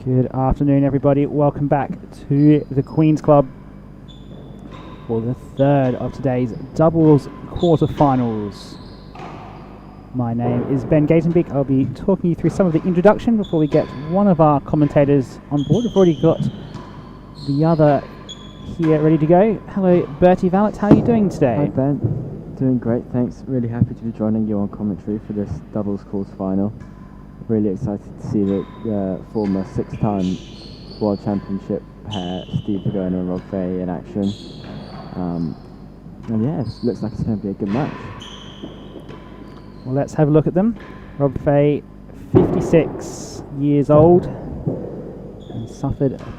Good afternoon, everybody. Welcome back to the Queen's Club for the third of today's doubles quarterfinals. My name is Ben Gatenbeek. I'll be talking you through some of the introduction before we get one of our commentators on board. We've already got the other here ready to go. Hello, Bertie Vallet. How are you doing today? Hi, Ben. Doing great, thanks. Really happy to be joining you on commentary for this doubles quarterfinal. Really excited to see the former six-time World Championship pair, Steve Virgona and Rob Fahey, in action. And yeah, it looks like it's going to be a good match. Well, let's have a look at them. Rob Fahey, 56 years old, and suffered a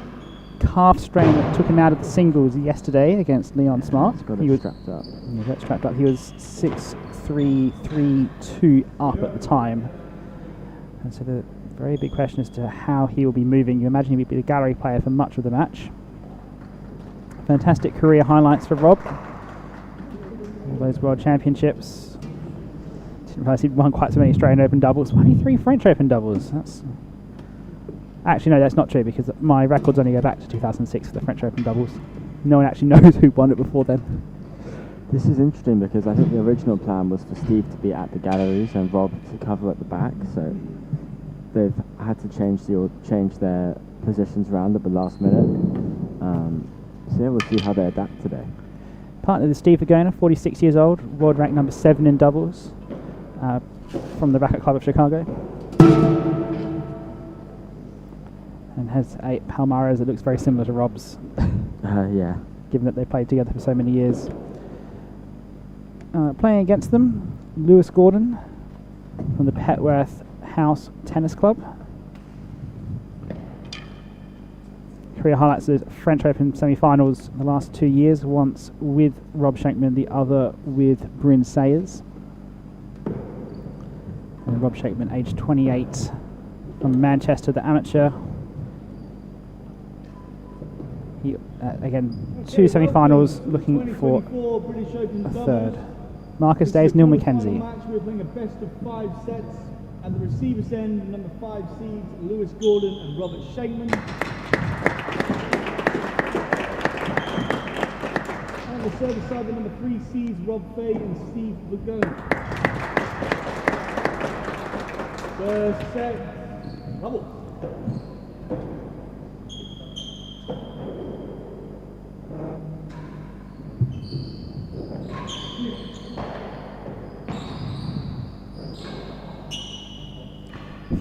calf strain that took him out of the singles yesterday against Leon Smart. He's got it strapped up. Yeah, got strapped up. He was 6'3", 3'2" up at the time. And so the very big question as to how he will be moving. You imagine he would be the gallery player for much of the match. Fantastic career highlights for Rob. All those World Championships. Didn't realise he'd won quite so many Australian Open doubles. Only 3 French Open doubles. That's actually, no, that's not true, because my records only go back to 2006 for the French Open doubles. No one actually knows who won it before then. This is interesting because I think the original plan was for Steve to be at the galleries and Rob to cover at the back. So they've had to change their positions around at the last minute. So yeah, we'll see how they adapt today. Partner with Steve Virgona, 46 years old, world rank number 7 in doubles, from the Racket Club of Chicago, and has a Palmares that looks very similar to Rob's. Yeah. Given that they played together for so many years. Playing against them, Lewis Gordon from the Petworth House Tennis Club. Career highlights of French Open semi-finals in the last 2 years, once with Rob Shenkman, the other with Bryn Sayers. And Rob Shenkman, aged 28, from Manchester, the amateur. He, again, 2 semi-finals, looking for a third. Marcus Days, Neil McKenzie. We're playing a best of 5 sets. At the receivers end, number 5 seeds, Lewis Gordon and Robert Shenkman. And the service side, the number 3 seeds, Rob Fahey and Steve Virgona. First set, double.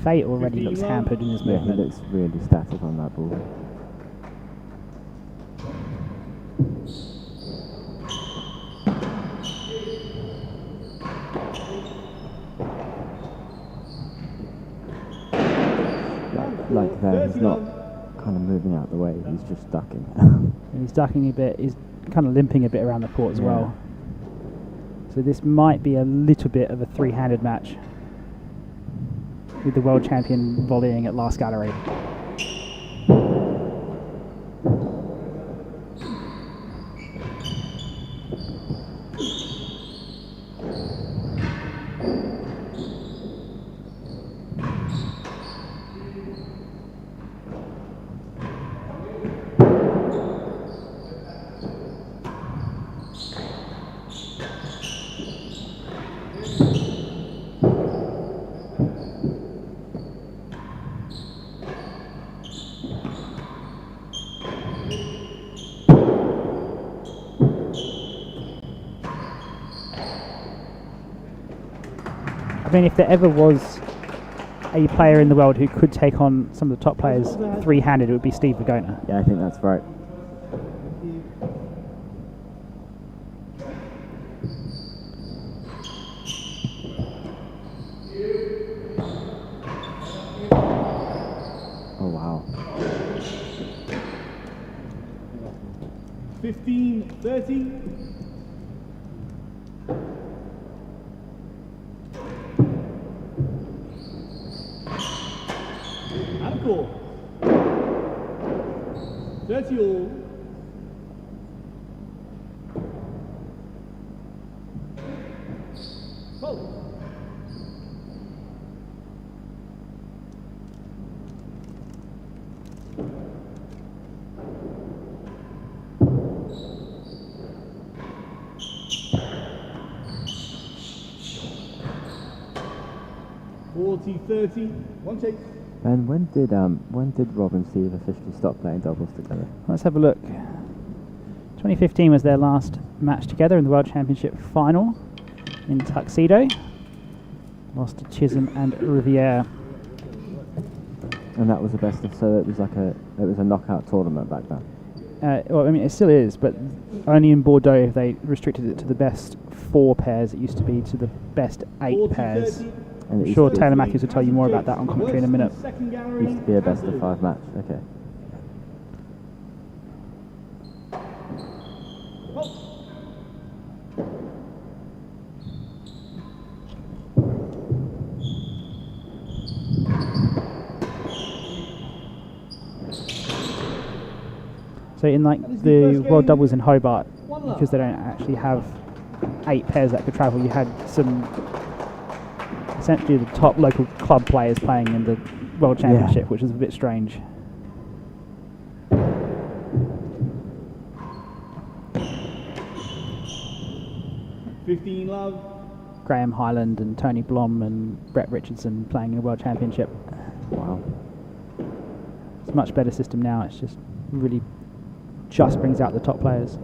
Fahey already looks hampered in his movement. Yeah, he looks really static on that ball. Like there, he's not kind of moving out the way, he's just ducking. He's ducking a bit, he's kind of limping a bit around the court as well. So this might be a little bit of a three-handed match, with the world champion volleying at last gallery. I mean, if there ever was a player in the world who could take on some of the top players three-handed, it would be Steve Virgona. Yeah, I think that's right. Oh, wow. 15-30. And 4. 30 all. 40-30. One chase. And when did Rob and Steve officially stop playing doubles together? Let's have a look. 2015 was their last match together in the World Championship final in Tuxedo. Lost to Chisholm and Riviere. And that was the best of, so it was a knockout tournament back then. Well, I mean, it still is, but only in Bordeaux have they restricted it to the best 4 pairs. It used to be to the best 8 pairs. And I'm sure Taylor Matthews will tell you more about that on commentary in a minute. It used to be a best of 5 match. Okay. So in like the World Doubles in Hobart, because they don't actually have 8 pairs that could travel, you had some essentially the top local club players playing in the World Championship, which is a bit strange. Love. Graham Highland and Tony Blom and Brett Richardson playing in the World Championship. Wow. It's a much better system now. It's just really just brings out the top players.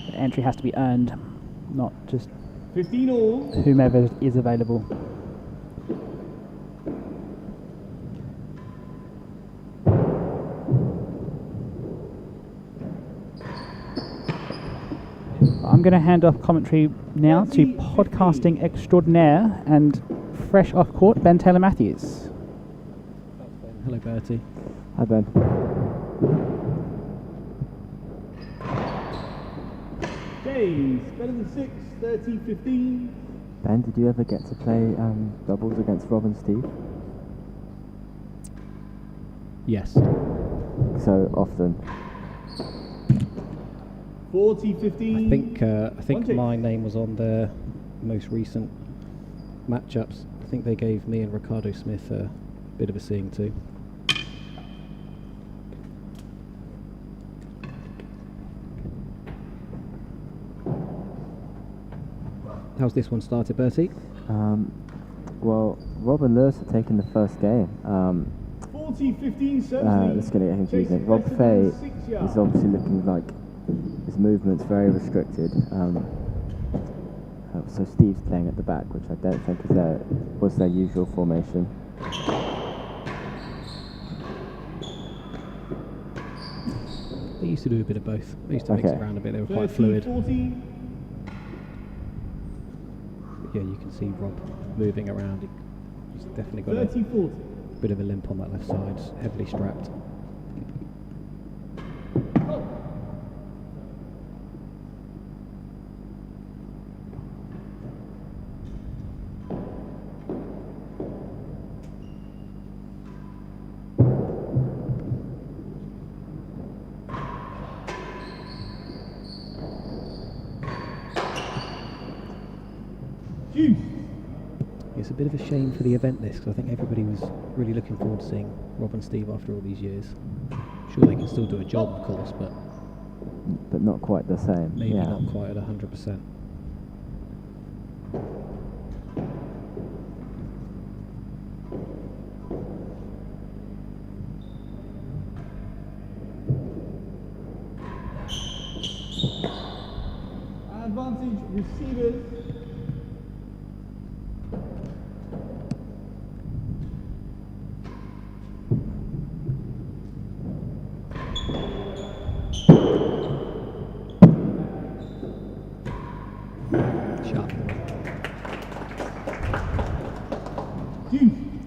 The entry has to be earned, not just 15 all. whomever is available. I'm going to hand off commentary now to podcasting extraordinaire and fresh off court, Ben Taylor Matthews. Hello, Bertie. Hi, Ben. James, better than 6, 13-15. Ben, did you ever get to play doubles against Rob and Steve? Yes. So often. 40-15. I think my name was on their most recent matchups. I think they gave me and Ricardo Smith a bit of a seeing too. How's this one started, Bertie? Well, Rob and Lewis have taken the first game. 40-15 certainly. It's going to get confusing. Rob Fahey is obviously looking like his movement's very restricted. So Steve's playing at the back, which I don't think was their usual formation. They used to do a bit of both. They used to mix it around a bit. They were quite fluid. 40. Yeah, you can see Rob moving around. He's definitely got 30-40. a bit of a limp on that left side, heavily strapped. It's a bit of a shame for the event this, because I think everybody was really looking forward to seeing Rob and Steve after all these years. Sure, they can still do a job, of course, but not quite the same. Maybe not quite at 100%. Advantage receivers.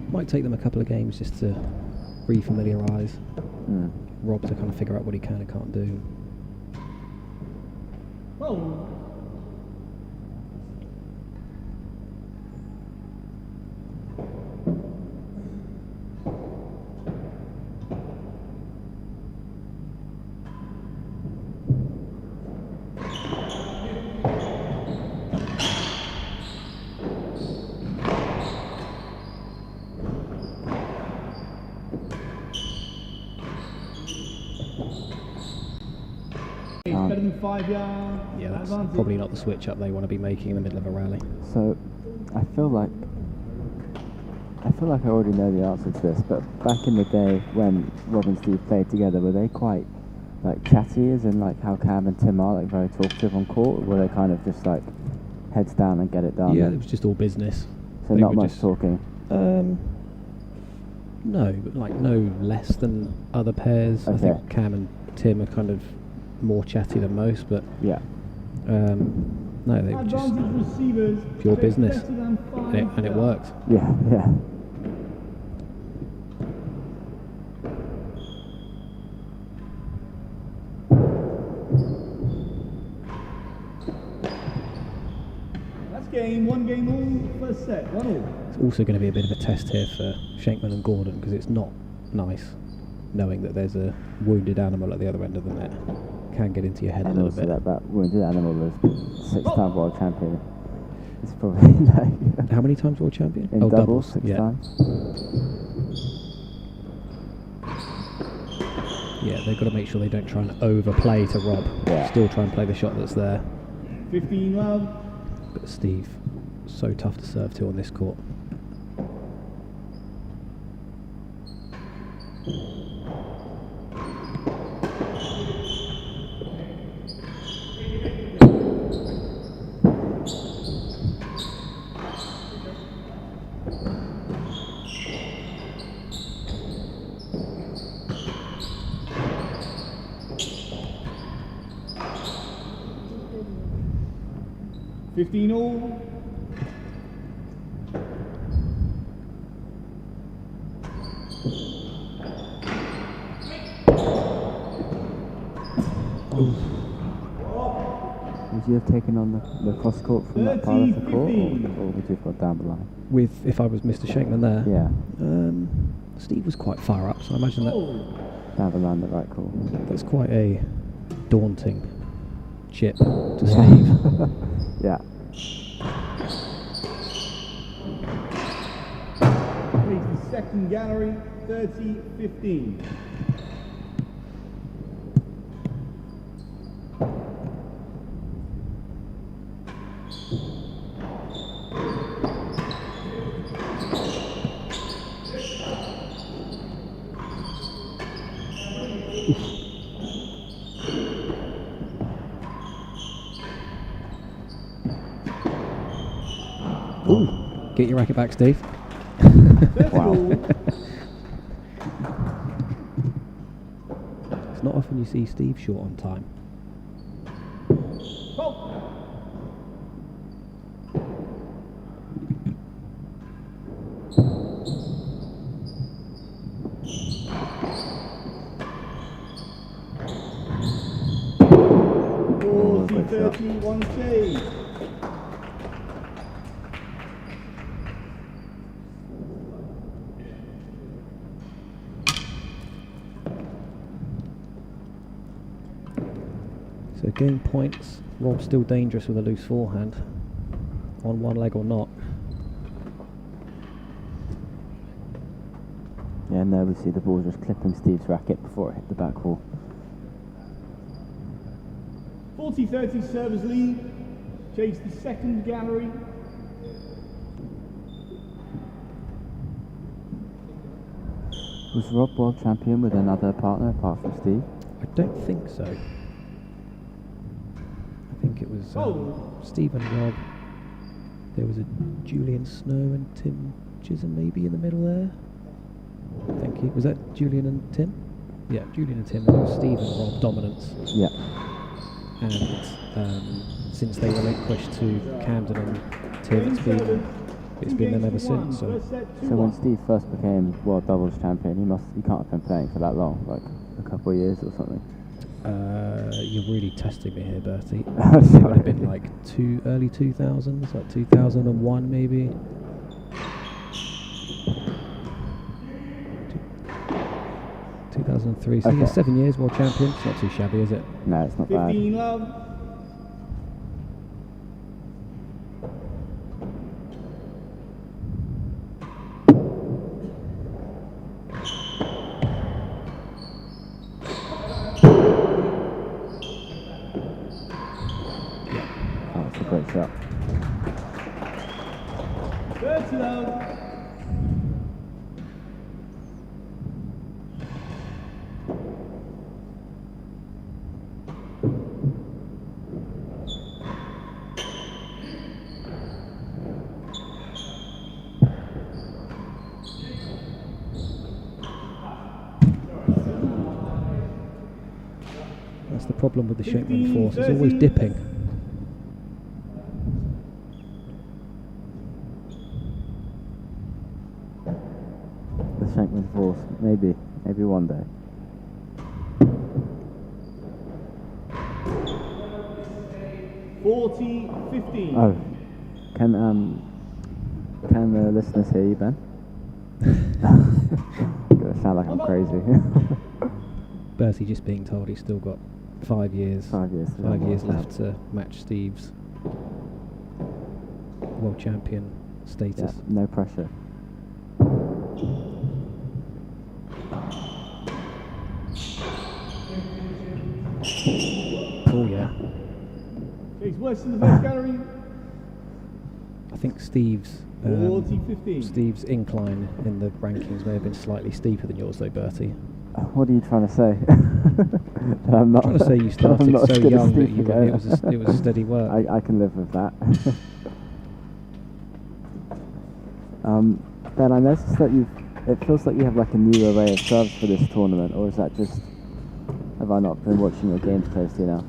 Might take them a couple of games just to re-familiarise Rob to kind of figure out what he can and can't do. Oh. It's better than 5 yards. Yeah, that's advantage. probably not the switch up they want to be making in the middle of a rally. So, I feel like I already know the answer to this, but back in the day when Rob and Steve played together, were they quite like chatty, as in like how Cam and Tim are, like very talkative on court? Or were they kind of just like heads down and get it done? Yeah, it was just all business. So They not were much just- talking. No, but like no less than other pairs. I Okay. think Cam and Tim are kind of more chatty than most, but Yeah. no, they were just Advantage receivers. pure Chase business, better than 5 and it yards. worked. Yeah. Yeah. That's game. 1 game all. First set. 1-1. It's also going to be a bit of a test here for Shenkman and Gordon, because it's not nice knowing that there's a wounded animal at the other end of the net. Can get into your head a And little also bit. that wounded animal was 6-time world champion. It's probably like How many times world champion? in doubles 6 yeah. times. Yeah, they've got to make sure they don't try and overplay to Rob. Yeah. Still try and play the shot that's there. 15 love. But Steve, so tough to serve to on this court. Fifteen all. Would you have taken on the cross court from that part of the court, 30-15. or would you have got down the line? With, if I was Mr. Shenkman there, Yeah, Steve was quite far up, so I imagine that down the line, the right call. that's quite a daunting chip to Steve. Yeah. Please, the second gallery. 30-15. Get your racket back, Steve. 30 Wow. all. It's not often you see Steve short on time. Oh. Oh, good shot. 40-30, 1 save. So game points. Rob's still dangerous with a loose forehand, on one leg or not. Yeah, and there we see the ball just clipping Steve's racket before it hit the back wall. 40-30 servers lead. Chase the second gallery. Was Rob world champion with another partner apart from Steve? I don't think so. I think it was Steve and Rob. There was a Julian Snow and Tim Chisholm maybe in the middle there. I think he was that Julian and Tim? Yeah, Julian and Tim, and it was Steve and Rob dominance. Yeah. And since they relinquished to Camden and Tim, it's been them ever since. So So when Steve first became world doubles champion, he can't have been playing for that long, like a couple of years or something. you're really testing me here, Bertie. I'm It would sorry. have been like early 2000s, like 2001 maybe. 2003. So Okay. yeah, 7 years world champion. It's not too shabby, is it? No, it's not bad. 15 love. great shot. 30 love. That's the problem with the 15, Shenkman force, it's always 13. dipping. The Shenkman force, maybe one day. $40-15. Oh, can the listeners hear you, Ben? Gonna sound like I'm crazy. Bertie just being told he's still got 5 years. 5 years. 5 years left to match Steve's world champion status. Yeah, no pressure. Oh yeah. He's worse in the first gallery. I think Steve's 40-15. Steve's incline in the rankings may have been slightly steeper than yours though, Bertie. What are you trying to say? That I'm not. I'm trying to say you I'm started not so as good as young that Steve you again. it was steady work. I can live with that. Ben, I noticed that it feels like you have like a new array of serves for this tournament, or is that just, have I not been watching your games closely enough?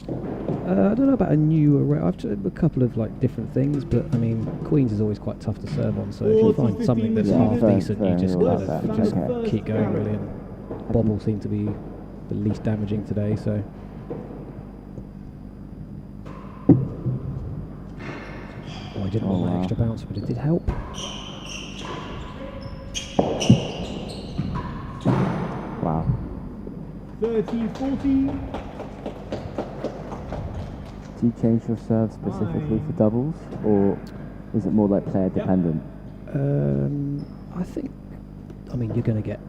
I don't know about a new array. I've tried a couple of like different things, but I mean, Queens is always quite tough to serve on. So if you find something that's Yeah, half fair- decent, fair you just enough. kind of Okay. just Okay. keep going really. And bobble seemed to be the least damaging today. So I didn't want Oh, that wow. extra bounce, but it did help. Wow. 30-40. Do you change your serve specifically for doubles, or is it more like player dependent? I think, I mean, you're going to get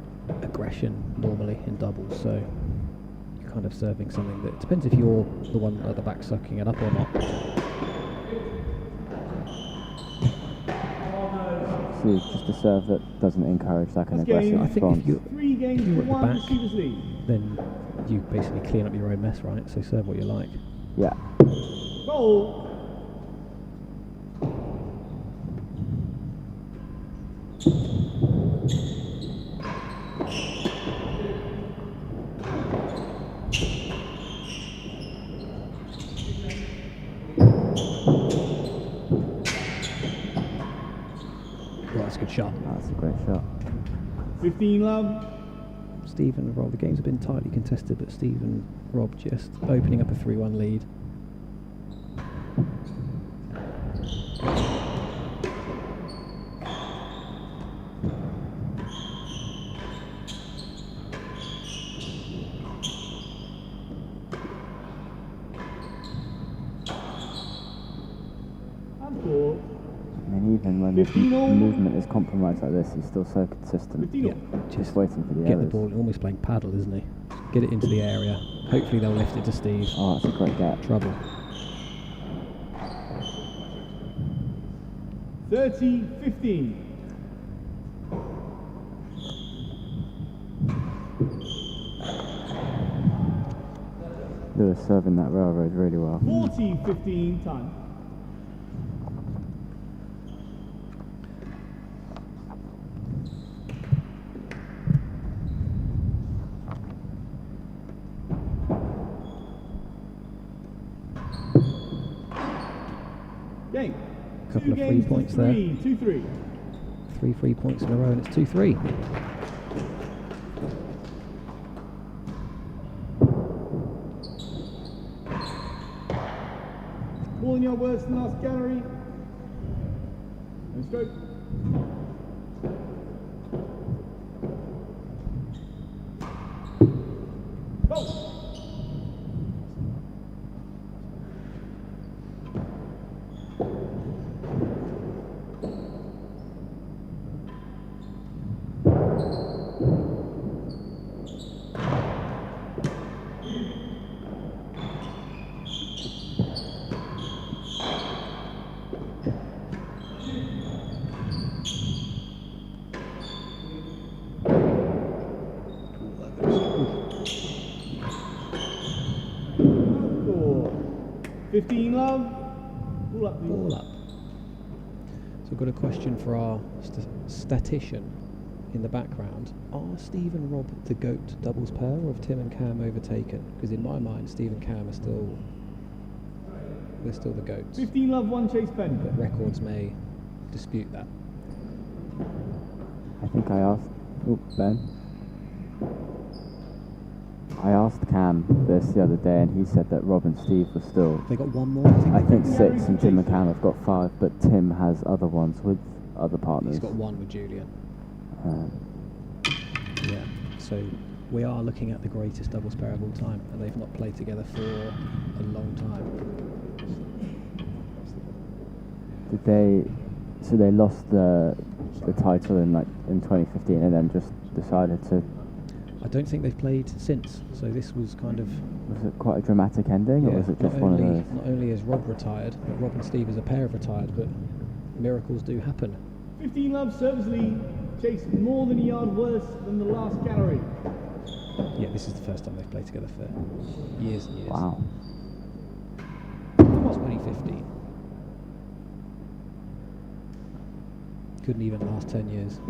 aggression normally in doubles, so you're kind of serving something that depends if you're the one at the back sucking it up or not. So just a serve that doesn't encourage like an That's game. aggressive I think response. if you 3 games If you to were at the 1 back, receivers lead. then you basically clean up your own mess, right? So serve what you like. Yeah. Goal. Well, that's a good shot. That's a great shot. 15 love. Steve and Rob, the games have been tightly contested, but Steve and Rob just opening up a 3-1 lead. And 4. I mean, even when the 15 all. movement is compromised like this, he's still so consistent. 15 all. Just waiting for the Get the errors. ball, almost playing paddle, isn't he? Get it into the area. Hopefully they'll lift it to Steve. Oh, that's a great get. Trouble. 30-15. Lewis serving that railroad really well. 40-15 time. Game. Couple of 2 free games to points there. 2-3. 3 free points in a row, and it's 2-3. Ball in your words in the last gallery. And stroke. Both. 15 love. All up, please. All up. So we've got a question for our statistician in the background. Are Steve and Rob the GOAT doubles pair, or have Tim and Cam overtaken? Because in my mind, Steve and Cam are still... they're still the GOATs. 15 love, 1 chase pen. But records may dispute that. I think I asked... Oh, Ben. I asked Cam this the other day, and he said that Rob and Steve were still... They got one more, I think 6, and Tim and Cam have got 5, but Tim has other ones with other partners. He's got 1 with Julian. Yeah, so we are looking at the greatest doubles pair of all time, and they've not played together for a long time. Did they... So they lost the title in 2015, and then just decided to... I don't think they've played since, so this was kind of... Was it quite a dramatic ending, or was it just one of those? Not only is Rob retired, but Rob and Steve as a pair have retired, but miracles do happen. 15 love, service lead. Chase more than a yard worse than the last gallery. Yeah, this is the first time they've played together for years and years. Wow. 2015. Couldn't even last 10 years.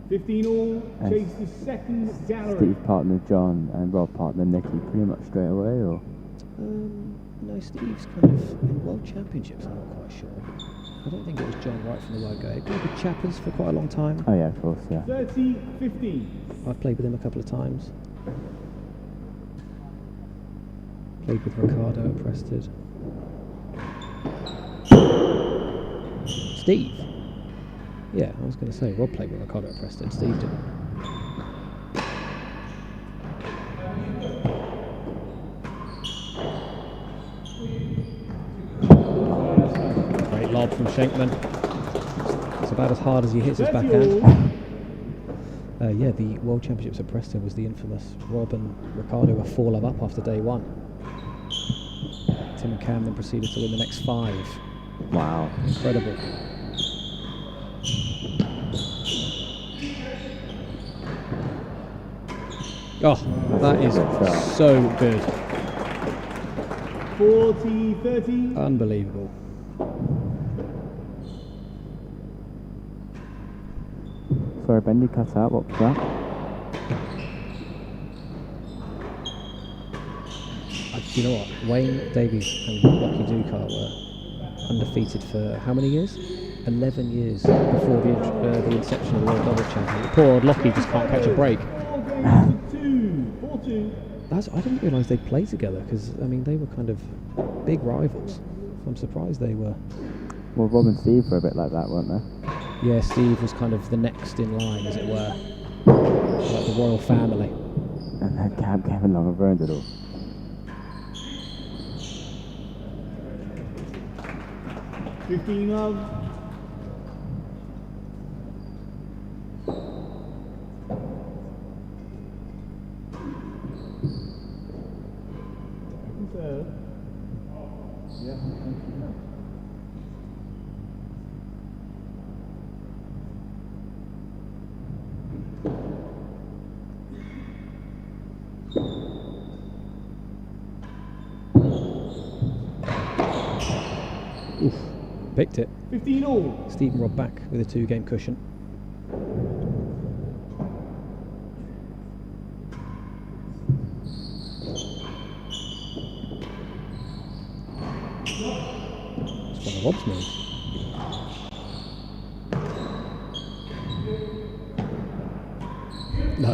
$15 all. Chase the second gallery. Steve partner John and Rob partner Nicky pretty much straight away, or? No, Steve's kind of in World Championships, I'm not quite sure. I don't think it was John right from the word go. He played with Chappers for quite a long time. Oh yeah, of course, yeah. 30-15. I've played with him a couple of times. Played with Ricardo at Preston. Steve? Yeah, I was going to say, Rob played with Ricardo at Preston, Steve didn't. Great lob from Shenkman. It's about as hard as he hits his backhand. Yeah, the World Championships at Preston was the infamous Rob and Ricardo were 4-love up after day 1. Tim and Cam then proceeded to win the next 5. Wow. Incredible. Oh, that is so good. 40-30. Unbelievable. Sorry, Bendy cut out. What was that? Do you know what? Wayne Davies and Lockie Ducar were undefeated for how many years? 11 years before the inception of the World Doubles Championship. Poor old Lockie just can't catch a break. 4-2. I didn't realise they'd play together because, I mean, they were kind of big rivals. I'm surprised they were. Well, Rob and Steve were a bit like that, weren't they? Yeah, Steve was kind of the next in line, as it were. Like the royal family. And then Cam came along and ruined it all. $15 love. Oof. Picked it. 15 all. Steve and Rob back with a 2-game cushion. It's one of Rob's moves. No.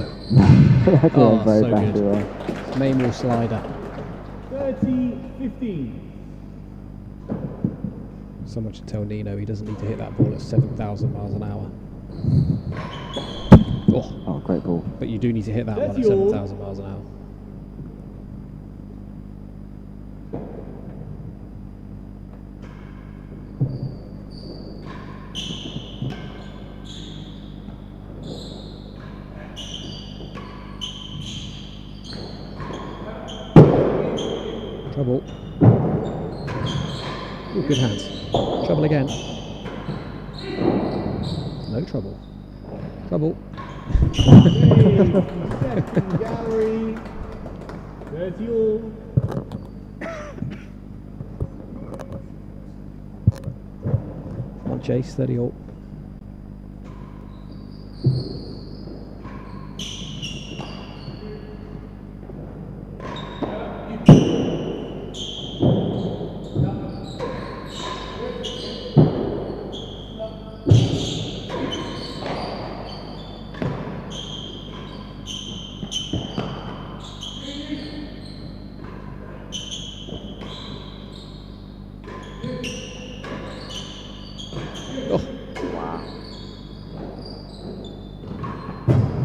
Oh, so good. Main wall slider. 30-15. Someone should tell Nino he doesn't need to hit that ball at 7,000 miles an hour. Oh, great ball. But you do need to hit that one at 7,000 miles an hour. Trouble. Ooh, good hands. Trouble again. No trouble. Trouble. Second gallery. 30 all. One chase, 30 all.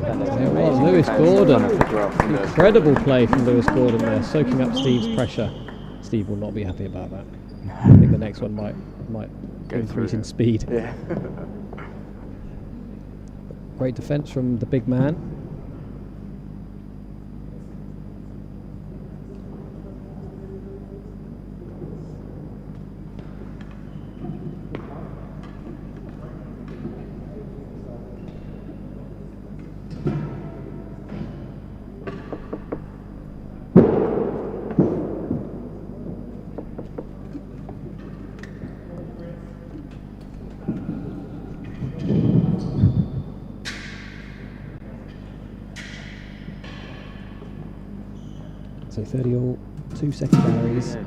There it was, Lewis Gordon. Incredible play from Lewis Gordon there, soaking up Steve's pressure. Steve will not be happy about that. I think the next one might increase in speed. Yeah. Great defence from the big man. So 30 all, 2 second galleries. Yeah,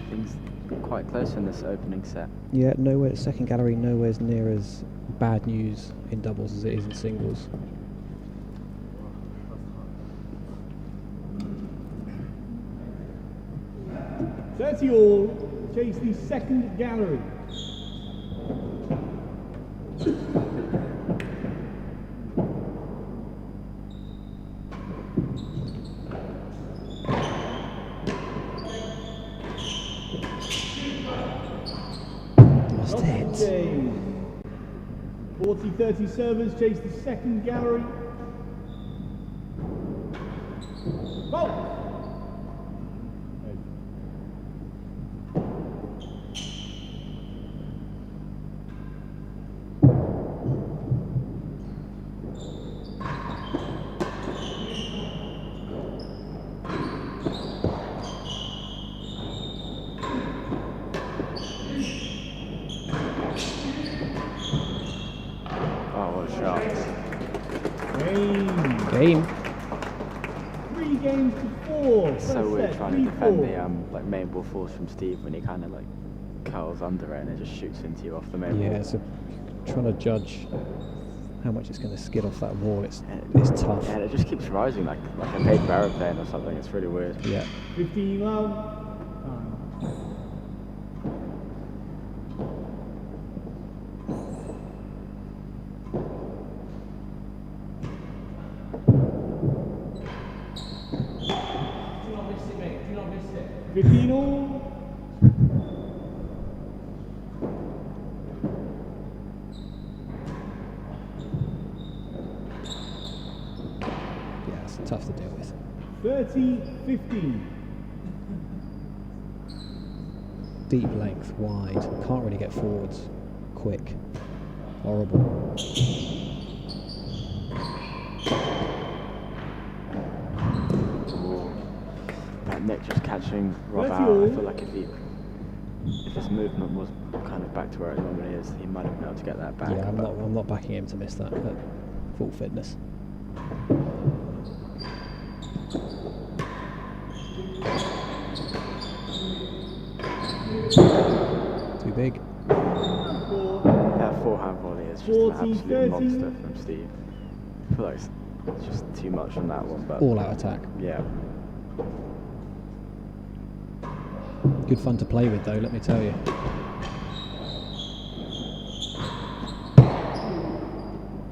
things quite close in this opening set. Yeah, nowhere, second gallery nowhere near as bad news in doubles as it is in singles. Thirty all. Chase the second gallery. Lost it. 40-30 servers chase the second gallery. Bolt! Game. 3 games to 4. It's so First weird set, trying to defend 3-4. the like main ball force from Steve when he kind of like curls under it and it just shoots into you off the main Yeah, ball. so trying to judge how much it's going to skid off that wall, it's tough. Yeah, and it just keeps rising like a paper aeroplane or something. It's really weird. Yeah. 15 low. Do not miss it. 15 all. Yeah, it's tough to deal with. 30-15. Deep length, wide, can't really get forwards quick. Horrible. That Nick just catching Rob That's out. all. I feel like if his movement was kind of back to where it normally is, he might have been able to get that back. Yeah, but I'm not backing him to miss that at full fitness. Too big. that forehand volley is just an 40, absolute 30. monster from Steve. I feel like it's just too much on that one, but All out attack. yeah. Good fun to play with though, let me tell you.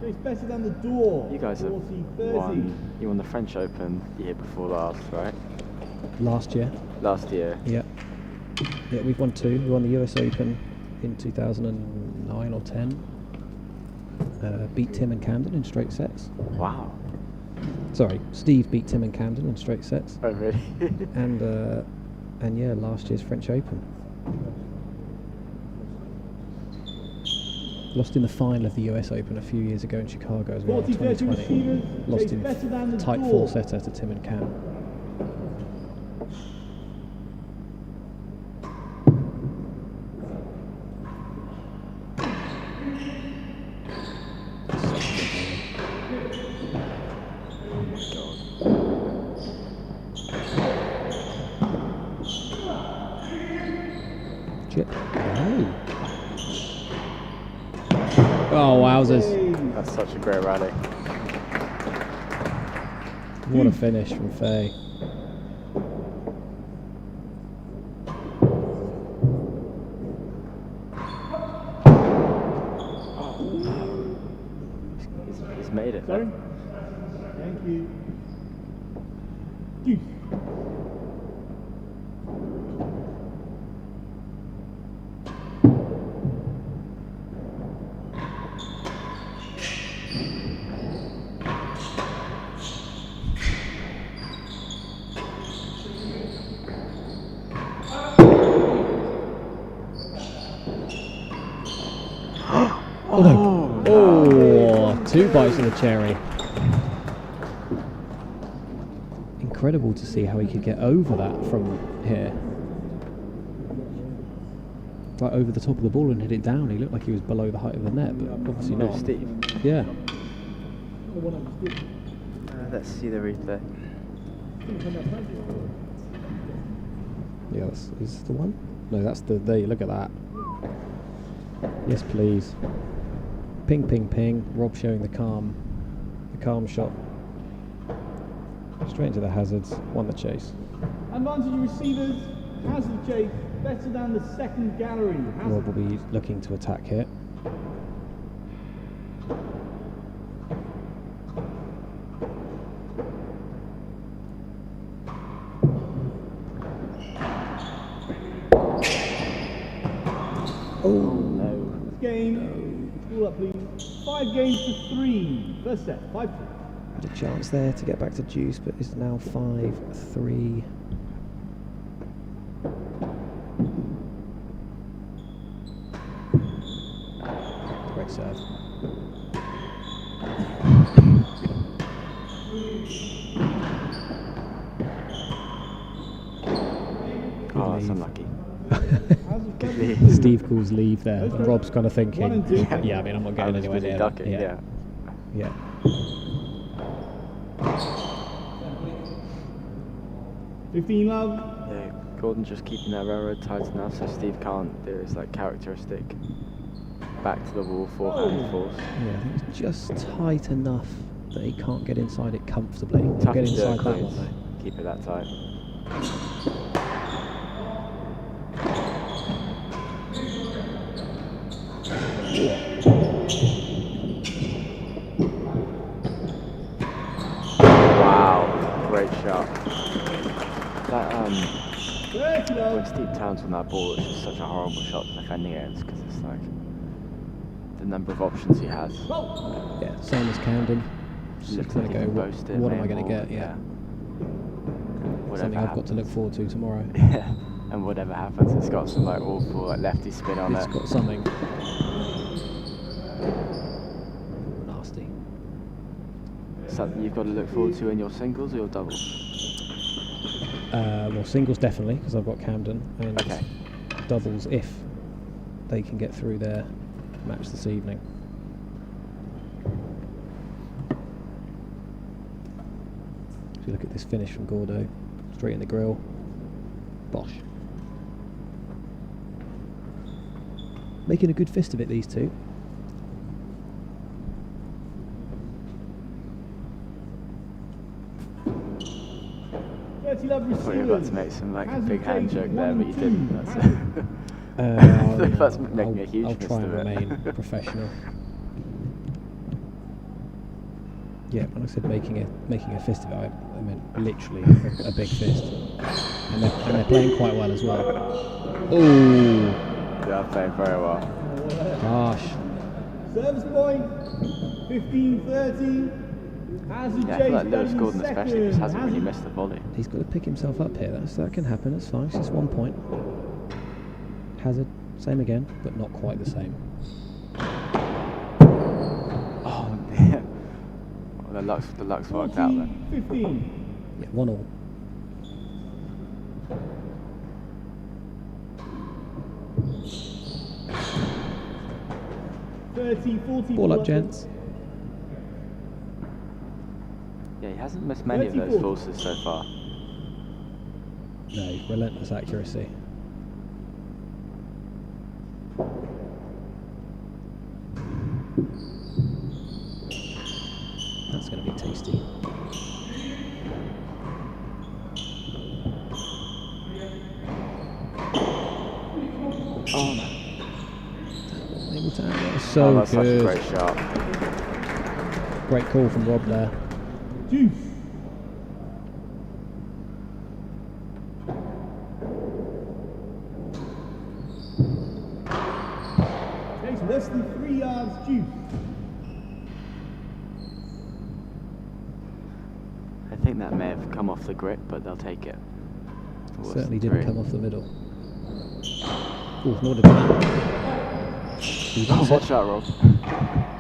Chase better than the door. You guys have 40-30. won. You won the French Open the year before last, right? Last year. Last year. Yeah. Yeah, we've won 2. We won the US Open in 2009 or 10. Beat Tim and Camden in straight sets. Wow. Sorry, Steve beat Tim and Camden in straight sets. Oh really? And yeah, last year's French Open. Lost in the final of the US Open a few years ago in Chicago as well, 40, 30 2020. receivers. Lost Chase in better than the tight door. four-setter to Tim and Cam. Chip. Oh, wowzers. That's such a great rally. What a finish from Fahey. He's made it. Sorry? Thank you. Deuce. Oh no! Oh, two bites of the cherry. Incredible to see how he could get over that from here. Like over the top of the ball and hit it down. He looked like he was below the height of the net, but obviously No, not. Steve. Yeah. Let's see the replay. Yeah, is this the one? No, that's the. There, look at that. Yes, please. Ping, ping, ping. Rob showing the calm shot. Straight into the hazards. Won the chase. Advantage receivers. Hazard chase better than the second gallery. Rob will be looking to attack here. Game. Call up, please. 5 games to 3. First set. 5-2. Had a chance there to get back to juice, but is now 5-3. Great serve. Oh, that's unlucky. Steve calls leave there, and Rob's kind of thinking, 1 and 2. yeah, I mean, I'm not going anywhere near duck that. it, yeah. Yeah. 15 love. Yeah, Gordon just keeping that railroad tight enough so Steve can't do his like characteristic back to the wall forehand force. Yeah, I think it's just tight enough that he can't get inside it comfortably. Tough Get to do inside it that close. one though. Keep it that tight. Wow, great shot. That when Steve Towns on that ball, it's just such a horrible shot to defend against because it's like the number of options he has. Yeah, same as Camden. Just Looks going like to he go, can boast it, what am I main going to ball, get? Yeah. Whatever Something I've got to happens. look forward to tomorrow. Yeah, and whatever happens, it's got some like awful like lefty spin on It's it. got something. Nasty. Something you've got to look forward to in your singles or your doubles? Well, singles definitely, because I've got Camden, and Okay. doubles if they can get through their match this evening. If you look at this finish from Gordo, straight in the grill, bosh. Making a good fist of it, these two. Love I thought you were about to make some like a big hand joke there, but you didn't. That's that's making a huge I'll fist try and of it. remain professional. Yeah, when I said making a fist of it, I meant literally a big fist. And they're playing quite well as well. Ooh, They are playing very well. gosh. Service point. 15-30. Hazard Yeah, I chase feel like better Lewis than Gordon especially just second. hasn't really Hazard- missed the volley. He's got to pick himself up here. That can happen. It's fine. It's just 1 point. Hazard, same again, but not quite the same. The luck's worked out then. 15. Yeah, 1-1. 30, 40. Ball up, gents. Yeah, he hasn't missed many of those 34. forces so far. No, relentless accuracy. That's going to be tasty. Oh no. Able to handle it. So that's such a good. great shot. Great call from Rob there. Juice. Takes less than 3 yards, juice. I think that may have come off the grip, but they'll take it. Worse Certainly than didn't 3. come off the middle. Oh, nor did that. He Oh, wants watch it. out, Rob.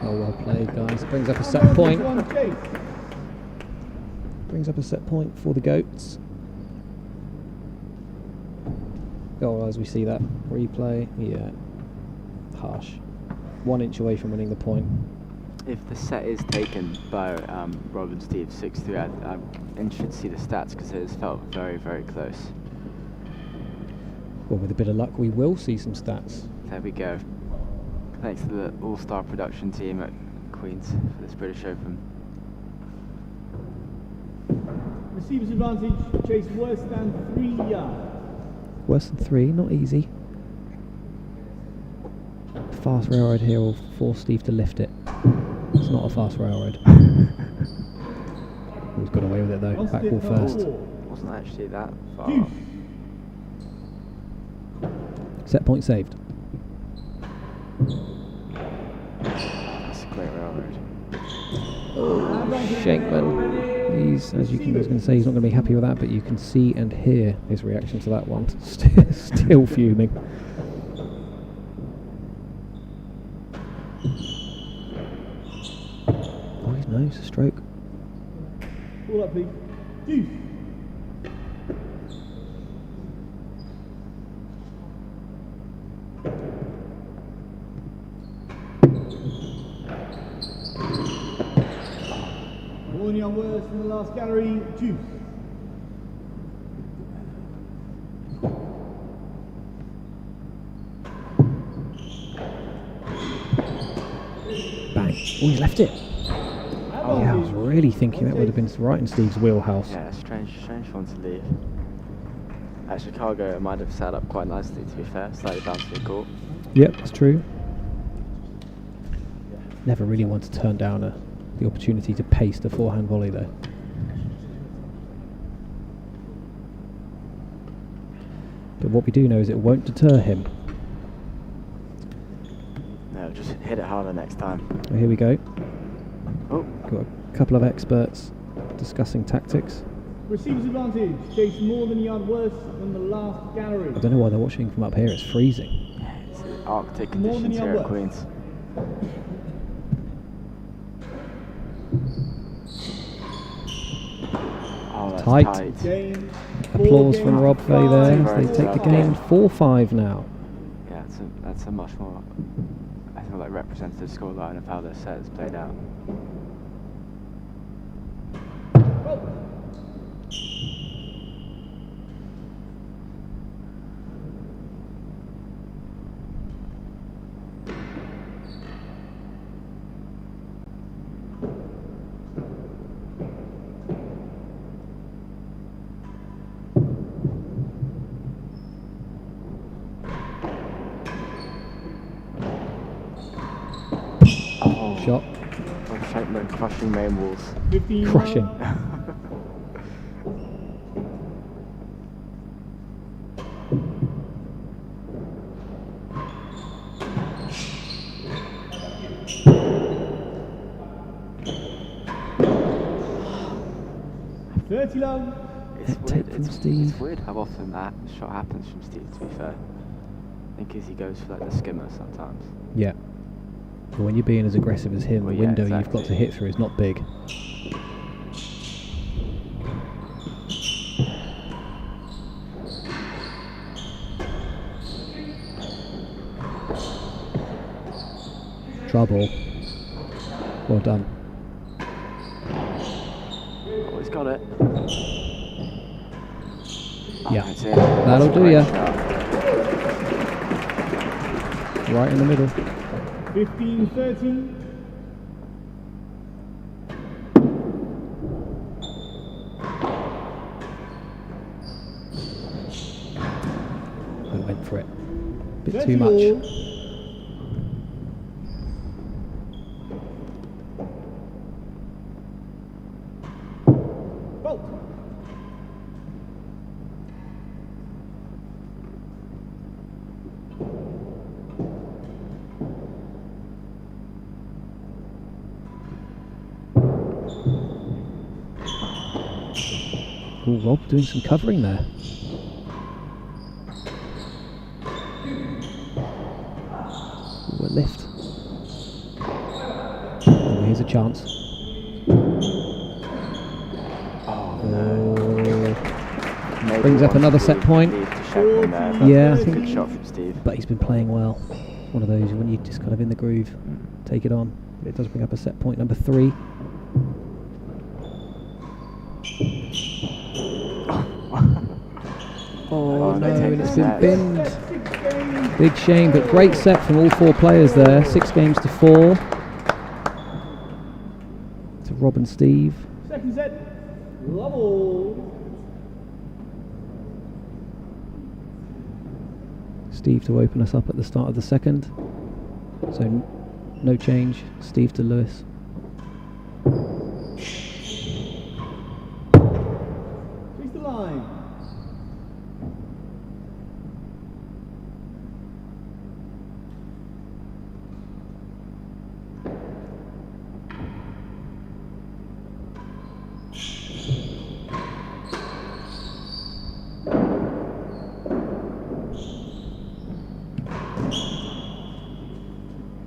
Oh, well played, guys. Brings up a set point. One chase. Brings up a set point for the goats. Oh, as we see that replay, yeah, harsh. 1 inch away from winning the point. If the set is taken by Rob and Steve 6-3, I'm interested to see the stats because it has felt very, very close. Well, with a bit of luck, we will see some stats. There we go. Thanks to the all-star production team at Queen's for this British Open. Receiver's advantage, chase worse than 3 yards. Worse than 3, not easy. Fast railroad here will force Steve to lift it. It's not a fast railroad. He's got away with it though. Back ball first. Wasn't actually that far. Juice. Set point saved. That's a great railroad. Shenkman. He's, as you can, I was going to say, he's not going to be happy with that, but you can see and hear his reaction to that one. Still fuming. Oh, he's no, it's a stroke. Ball up, please. Juice. Warning on worse in the last gallery. Juice. Bang. Oh, he's left it. Yeah, I was really thinking that would have been right in Steve's wheelhouse. Yeah, strange one to leave. At Chicago, it might have set up quite nicely, to be fair. Slightly bouncing the court. Yep, that's true. Never really want to turn down the opportunity to paste a forehand volley though. But what we do know is it won't deter him. No, just hit it harder next time. So here we go. Oh, Got a couple of experts discussing tactics. Receiver's advantage, chase more than a yard worse than the last gallery. I don't know why they're watching from up here, it's freezing. yeah, it's Arctic More than conditions your here at worth. Queen's. Oh, that's Tight. tight. Game. Applause from Rob Fahey there as they take the game 4-5 now. Yeah, that's a much more, I think, like representative scoreline of how their set is played out. Shot. Shenkman crushing main walls. 15 Crushing. yards. $30 love. It's Net take from Steve. It's weird how often that shot happens from Steve, to be fair. I think as he goes for like the skimmer sometimes. Yeah. But when you're being as aggressive as him, Well, the yeah, window exactly. you've got to hit through is not big. Trouble. Well done. Oh, he's got it. Yeah. That's it. That'll That's a do great ya. shot. Right in the middle. 15-13. I went for it. Bit 30 too much. all. Bolt. Oh, Rob doing some covering there. Ooh, a lift. Oh, here's a chance. Oh, no. Maybe Brings up one another to set point. leave to Shenkman there, but Yeah, I it's a think- good shot from Steve. But he's been playing well. One of those when you just kind of in the groove, take it on. But it does bring up a set point number 3. Oh no, they take and the it's been set. binned. 6 games. Big shame, but great set from all 4 players there. 6 games to 4. To Rob and Steve. Second set. Level. Steve to open us up at the start of the second. So no change. Steve to Lewis. Reach the line.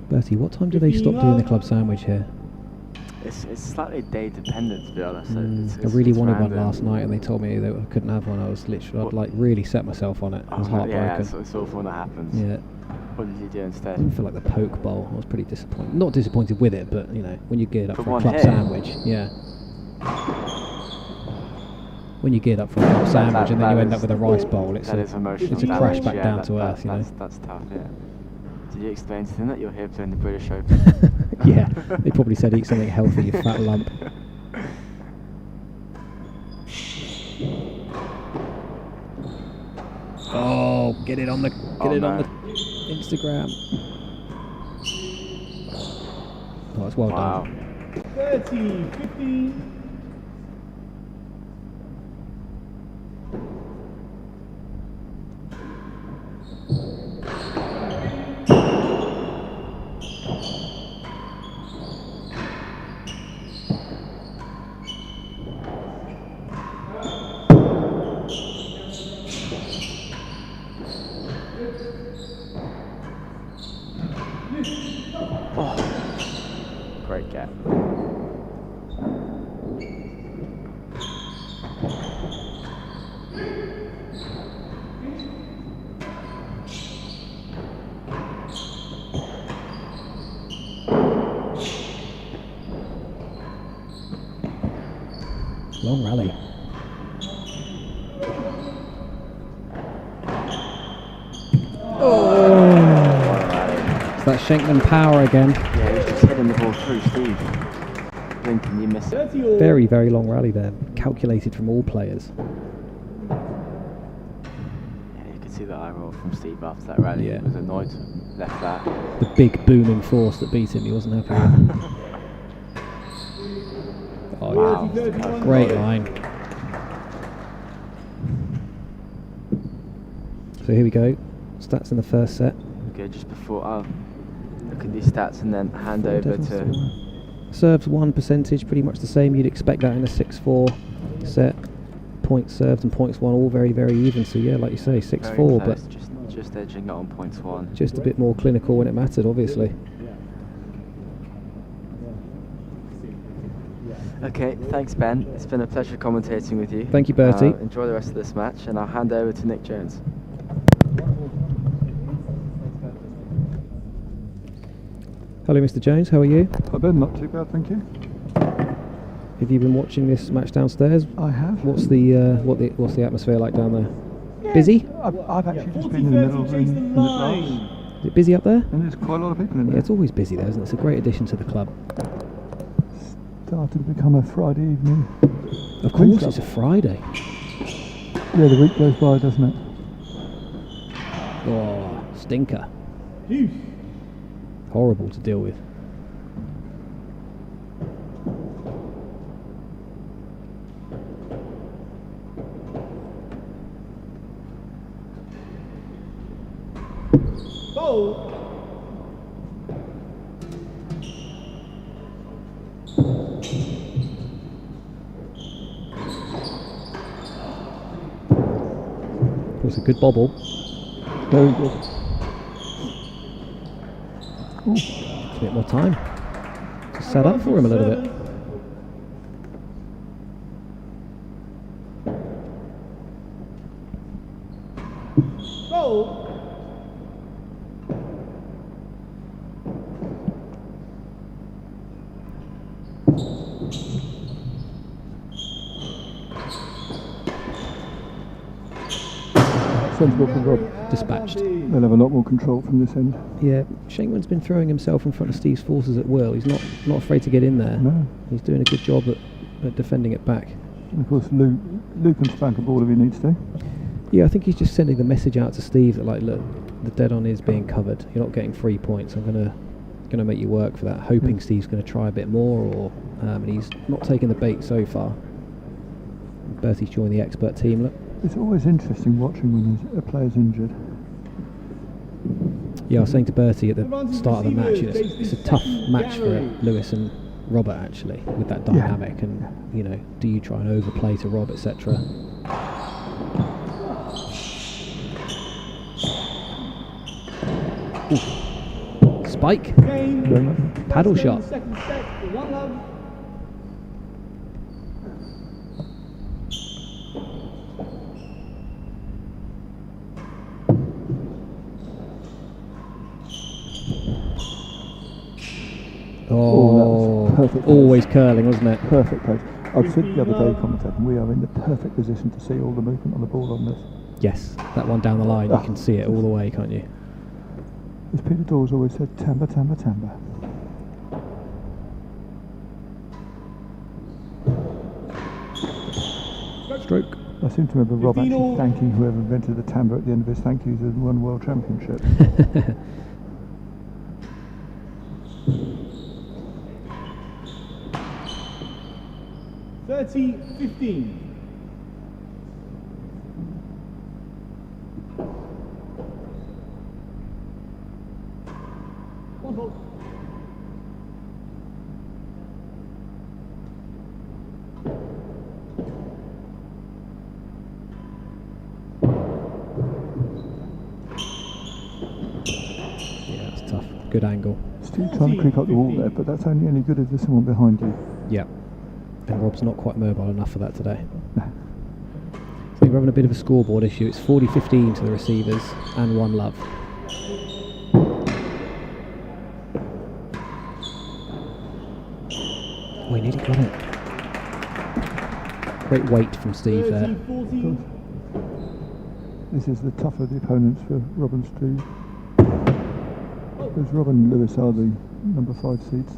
Bertie, what time do they stop doing the club sandwich here? It's slightly day dependent, to be honest. So I really it's wanted random. one last night, and they told me that I couldn't have one. I was literally, I'd What? like really set myself on it. I was Oh, yeah, heartbroken. it's awful when that happens. Yeah, What did you do I instead? didn't feel like the poke bowl. I was pretty disappointed. Not disappointed with it, but you know, when you geared up For for a one club hit. sandwich, yeah. When you geared up for a club sandwich and then you end up with a rice bowl, it's that a, is emotional it's a damage, crash back yeah, down that- to that- earth, you know. That's tough, yeah. Did you explain to them that you're here playing the British Open? Yeah, they probably said eat something healthy, you fat lump. Oh, get it on the Oh, on no. the Instagram. Oh, it's well Wow. done. 30-15. Great get. Long rally. It's that Shenkman power again. Yeah, he's just hitting the ball through, Steve. Blinking, you miss it. 30 all. Very, very long rally there. Calculated from all players. Yeah, you could see the eye roll from Steve after that rally. Yeah. He was annoyed, left that. The big booming force that beat him, he wasn't happy with. Oh Wow. yeah, 30-31. great line. So here we go. Stats in the first set. Okay, just before I'll look at these stats and then hand over to. Serves 1%, pretty much the same. You'd expect that in a 6-4 set. Points served and points won, all very, very even. So yeah, like you say, 6-4, very but close, just edging it on points one. just a bit more clinical when it mattered, obviously. Okay, thanks Ben. It's been a pleasure commentating with you. Thank you, Bertie. Enjoy the rest of this match, and I'll hand over to Nick Jones. Hello, Mr. Jones. How are you? Hi Ben, not too bad, thank you. Have you been watching this match downstairs? I have. What's the atmosphere like down there? Busy? I've actually just been in the middle room in the glass, Is it busy up there? and there's quite a lot of people in Yeah, there. it's always busy there, isn't it? It's a great addition to the club. Started to become a Friday evening. Of Queen's course, Club. it's a Friday. Yeah, the week goes by, doesn't it? Oh, stinker. Deuce. Horrible to deal with. Bowl. It was a good bobble. Very good. A bit more time to set up for him a little bit. Bowl. Sensible from Rob. Dispatched. They'll have a lot more control from this end. Yeah, Shenkman's been throwing himself in front of Steve's forces at will. He's not afraid to get in there. No. He's doing a good job at defending it back. And of course, Luke can spank a ball if he needs to. Yeah, I think he's just sending the message out to Steve that, like, look, the dead on is being covered. You're not getting 3 points. I'm gonna make you work for that. Hoping Steve's going to try a bit more, or and he's not taking the bait so far. Bertie's joined the expert team. Look. It's always interesting watching when a player's injured. Yeah, I was saying to Bertie at the start of the match, you know, it's a tough match for Lewis and Robert actually, with that dynamic, and you know, do you try and overplay to Rob, etc. Spike, paddle shot. Second set, 1-love. Oh, that was perfect. always curling, wasn't it? Perfect place. I've said the other day, commentating, we are in the perfect position to see all the movement on the ball on this. Yes, that one down the line, you can see it all the way, can't you? As Peter Dawes always said, timber, timber, timber. Stroke. I seem to remember Rob actually 15-all. thanking whoever invented the timbre at the end of his thank yous and won world championship. $30-15. One hold. Yeah, that's tough. Good angle. Still trying to creep up the wall there, but that's only any good if there's someone behind you. Yeah. And Rob's not quite mobile enough for that today. No. I think we're having a bit of a scoreboard issue. It's 40-15 to the receivers and 1-love. Oh, he nearly got it. Great weight from Steve there. 30-14. This is the tougher the opponents for Rob and Steve. Because Rob and Lewis are the number 5 seeds.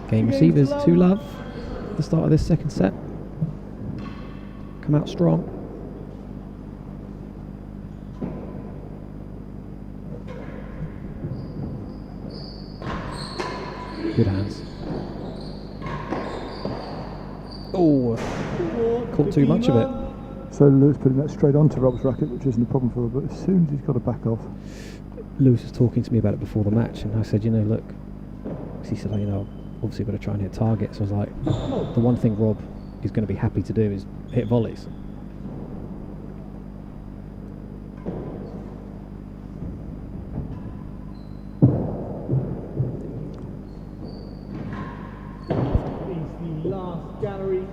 Game receivers, 2-love. The start of this second set. Come out strong. Good hands. Oh, caught too much of it. So Lewis putting that straight onto Rob's racket, which isn't a problem for him, but as soon as he's got to back off. Lewis was talking to me about it before the match, and I said, you know, look, 'cause he said, you know, obviously got to try and hit targets. I was like, the one thing Rob is going to be happy to do is hit volleys. Is the last gallery.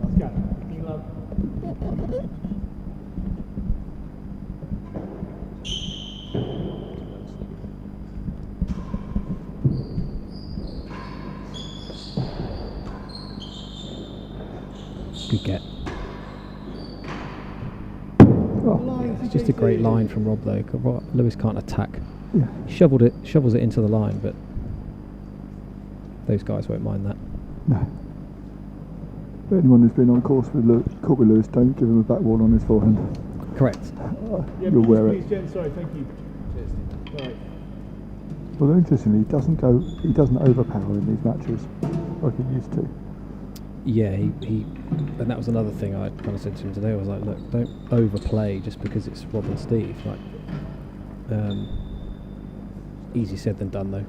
Last gallery. 15 love. Good get. Oh, It's just a great line from Rob though. 'Cause Lewis can't attack. yeah. Shovels it into the line, but those guys won't mind that. No. But anyone who's been on course with caught with Lewis, don't give him a back wall on his forehand. Correct. Yeah, You'll please, wear please, it. Jen, sorry, thank you. Right. Although interestingly, he doesn't overpower in these matches like he used to. Yeah, he and that was another thing I kind of said to him today. I was like, look, don't overplay just because it's Rob and Steve. Like, easy said than done though.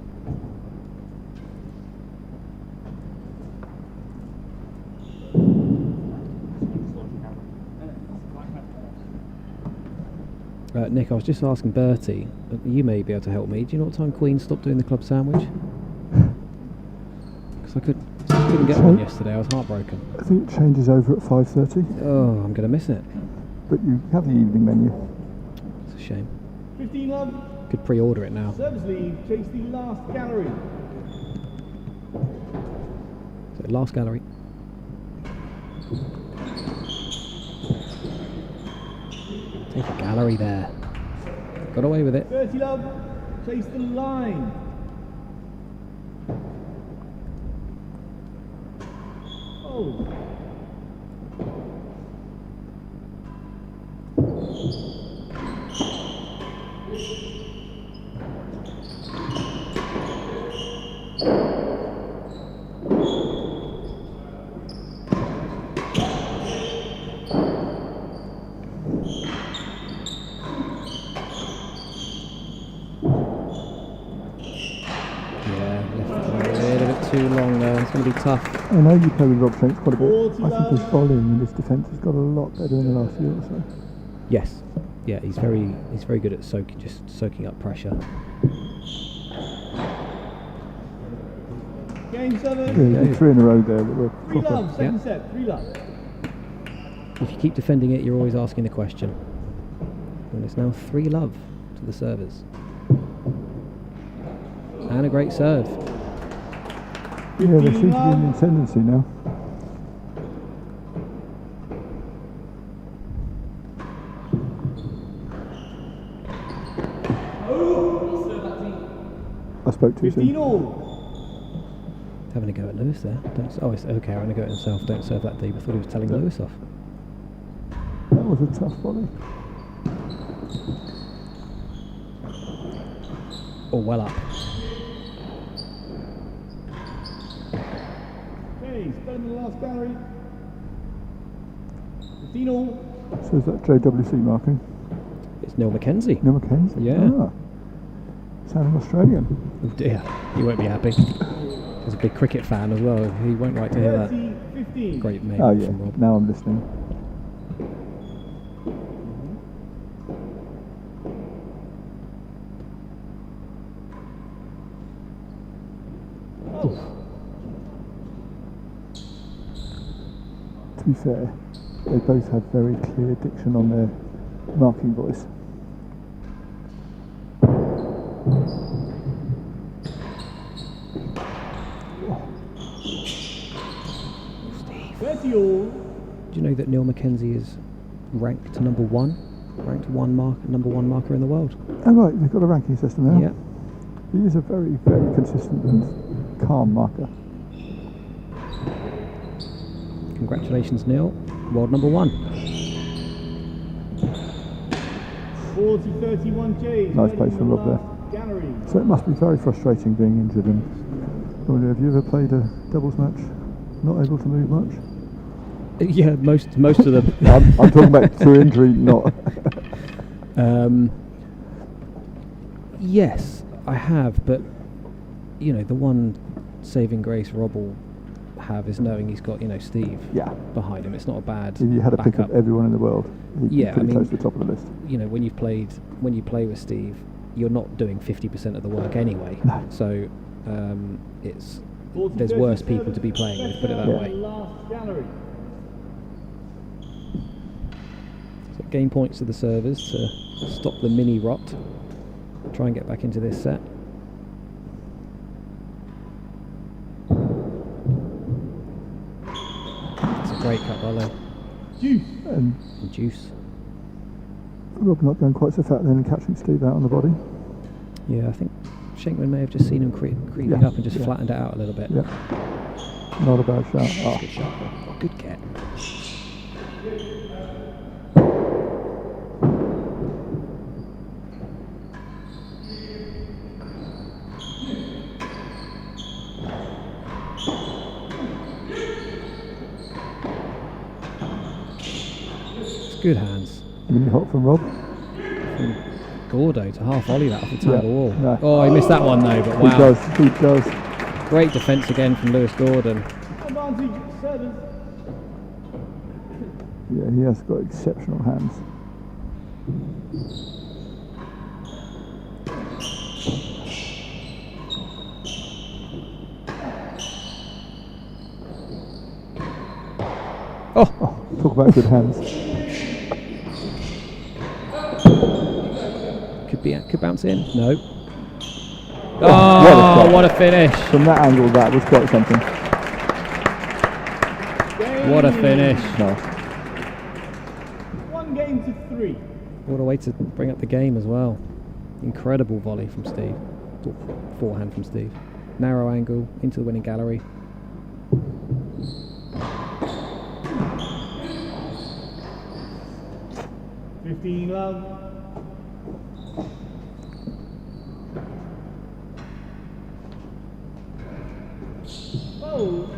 Nick, I was just asking Bertie, you may be able to help me. Do you know what time Queen stopped doing the club sandwich? Because I couldn't get one yesterday, I was heartbroken. I think it changes over at 5:30, Oh, I'm going to miss it. but you have the evening menu. It's a shame. 15 love. Could pre-order it now. Service lead. Chase the last gallery. So last gallery. Take a gallery there. Got away with it. 30 love. Chase the line. Oh. Too long there. It's going to be tough. I know you play with Rob Shanks quite a bit. 40 I think his love. volleying and his defence has got a lot better in the last year or so. Yes. Yeah, he's very good at soaking up pressure. Game 7. Yeah, he did 3 in a row there that were 3 proper. love. Second Yeah. set. 3 love. If you keep defending it, you're always asking the question. And it's now 3 love to the servers. And a great serve. Yeah, they seem to be in the ascendancy now. I spoke too 15 soon. all. Having a go at Lewis there. It's okay, I'm going to go at himself. Don't serve that deep. I thought he was telling Lewis off. That was a tough volley. Oh, well up. Okay, spend the last gallery. 15 all. So is that JWC marking? It's Neil Mackenzie. Neil Mackenzie? Yeah. Ah, sounding Australian. Oh dear, he won't be happy. He's a big cricket fan as well. He won't like to hear that. 30, 15. Great mate Oh yeah, from Rob. now I'm listening. To be fair, they both have very clear diction on their marking voice. Steve, 30 all. do you know that Neil Mackenzie is ranked number 1? Ranked number one marker in the world. Oh right, they've got a ranking system now. Yeah. He is a very, very consistent and calm marker. Congratulations, Neil. World number 1. 40, 31 J's. Nice place for Rob there. Gallery. So it must be very frustrating being injured. And have you ever played a doubles match not able to move much? Yeah, most of them. I'm talking about through injury, not. Yes, I have, but you know, the one saving grace Rob will have is knowing he's got, you know, Steve Yeah. behind him. It's not a bad If you had a pick backup. of everyone in the world, he'd be Yeah, I pretty mean, close to the top of the list. You know, when you play with Steve, you're not doing 50% of the work anyway. No. So there's worse people to be playing with. Put it that Yeah. way. Last gallery. So gain points to the servers to stop the mini rot. Try and get back into this set. It's a great cut volley. Juice. And And juice. Rob not going quite so fat then and catching Steve out on the body. Yeah, I think Shenkman may have just seen him creeping Yeah, up and just yeah. flattened it out a little bit. Yeah. Not a bad shot. That's Oh. a good shot. Good get. It's good hands. Really hot from Rob. From Gordo to half volley that off the tangle wall. no. Oh, he missed that one though, but He wow. does. He does. Great defence again from Lewis Gordon. Advantage servers. Yeah, he has got exceptional hands. Oh, Oh, talk about good hands. could bounce in. No. what a Oh, shot. what a finish. From that angle, that was quite something. What a finish. Nice. 1 game to 3. What a way to bring up the game as well. Incredible volley from Steve. Or forehand from Steve. Narrow angle into the winning gallery. $15 love. Oh.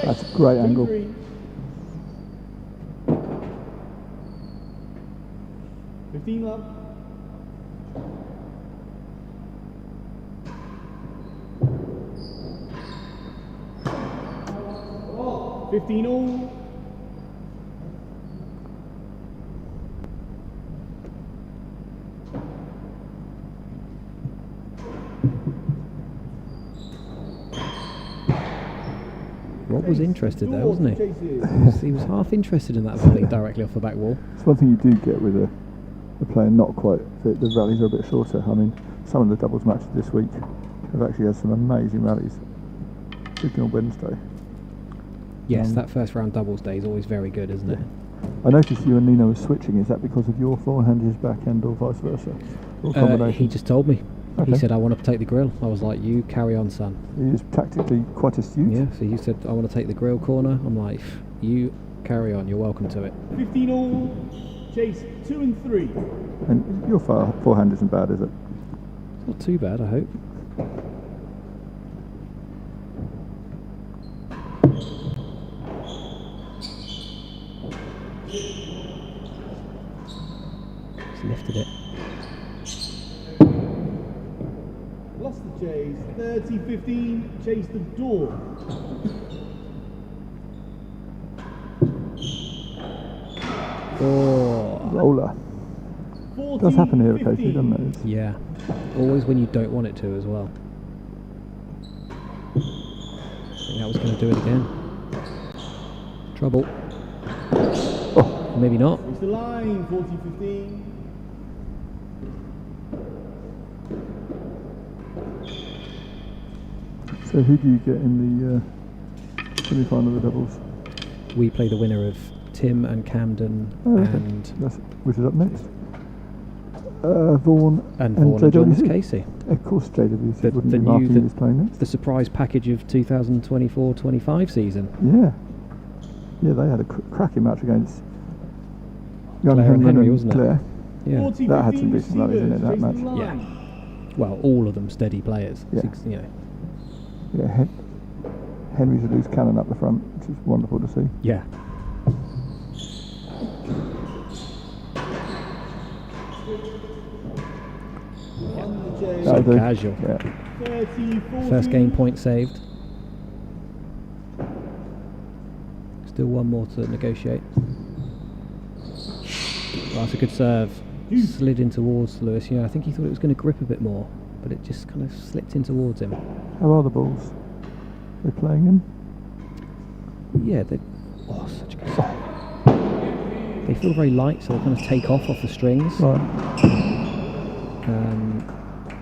That's a great angle. 2-3. 15 love. Oh, 15 all. Rob was interested there, wasn't he? Chases. He was half interested in that volley directly off the back wall. It's one thing you do get with a player not quite. The rallies are a bit shorter. I mean, some of the doubles matches this week have actually had some amazing rallies. Particularly on Wednesday. Yes, that first round doubles day is always very good, isn't it? I noticed you and Nino were switching. Is that because of your forehand, his backhand, or vice versa? Or combination? He just told me. He Okay. said, I want to take the grill. I was like, you carry on, son. He is tactically quite astute. Yeah, so he said, I want to take the grill corner. I'm like, you carry on, you're welcome to it. 15 all. Chase 2 and 3. And your forehand isn't bad, is it? It's not too bad, I hope. Just lifted it. Lost the chase. 30-15. Chase the door. Oh, Roller. 14, Does happen here 15. occasionally, doesn't it? It's- yeah. Always when you don't want it to as well. I think that was going to do it again. Trouble. Oh, Maybe not. Reach the line. 40-15. so who do you get in the semi-final of the doubles? We play the winner of Tim and Camden Oh, okay. and Which is up next? Vaughan Vaughan and Johns JWC. Casey. Of course, JWC The- wouldn't the be new- marking the- who's playing next. The surprise package of 2024-25 season. Yeah. Yeah, they had a cracking match against Young Claire and Henry Henry, and wasn't it? Claire. Yeah. 40-15. That had some decent rallies in it, that Chase the match. line. Yeah. Well, all of them steady players. Yeah. You know, Yeah, Henry's a loose cannon up the front, which is wonderful to see. Yeah. That'll do. Casual. Yeah. 30-40. First game point saved. Still one more to negotiate. Oh, that's a good serve. Slid in towards Lewis. Yeah, I think he thought it was going to grip a bit more, but it just kind of slipped in towards him. How are the balls? They're playing in? Yeah, they. Oh, such a good serve. They feel very light, so they kind of take off the strings. Right.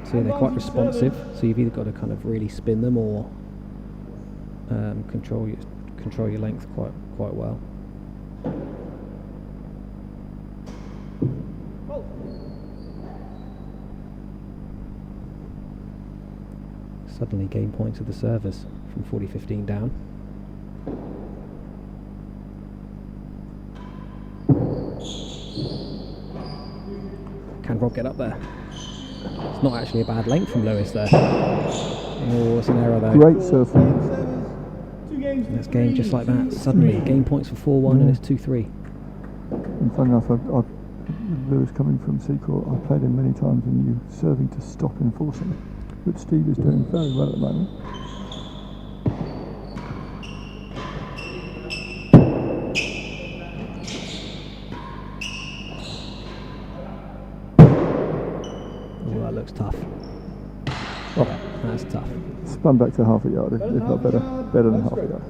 So yeah, they're quite responsive. So you've either got to kind of really spin them or control your length quite well. Suddenly game points of the servers from 40-15 down. Can Rob get up there? It's not actually a bad length from Lewis there. Oh, it's an error though. Great surf. That's game just like that. Suddenly game points for 4-1 and it's 2-3. And funny enough, Lewis coming from Seacourt, I played him many times and you serving to stop enforcing, which Steve is doing very well at the moment. Oh, that looks tough. Oh, That's tough. spun back to half a yard, if not better than half a yard.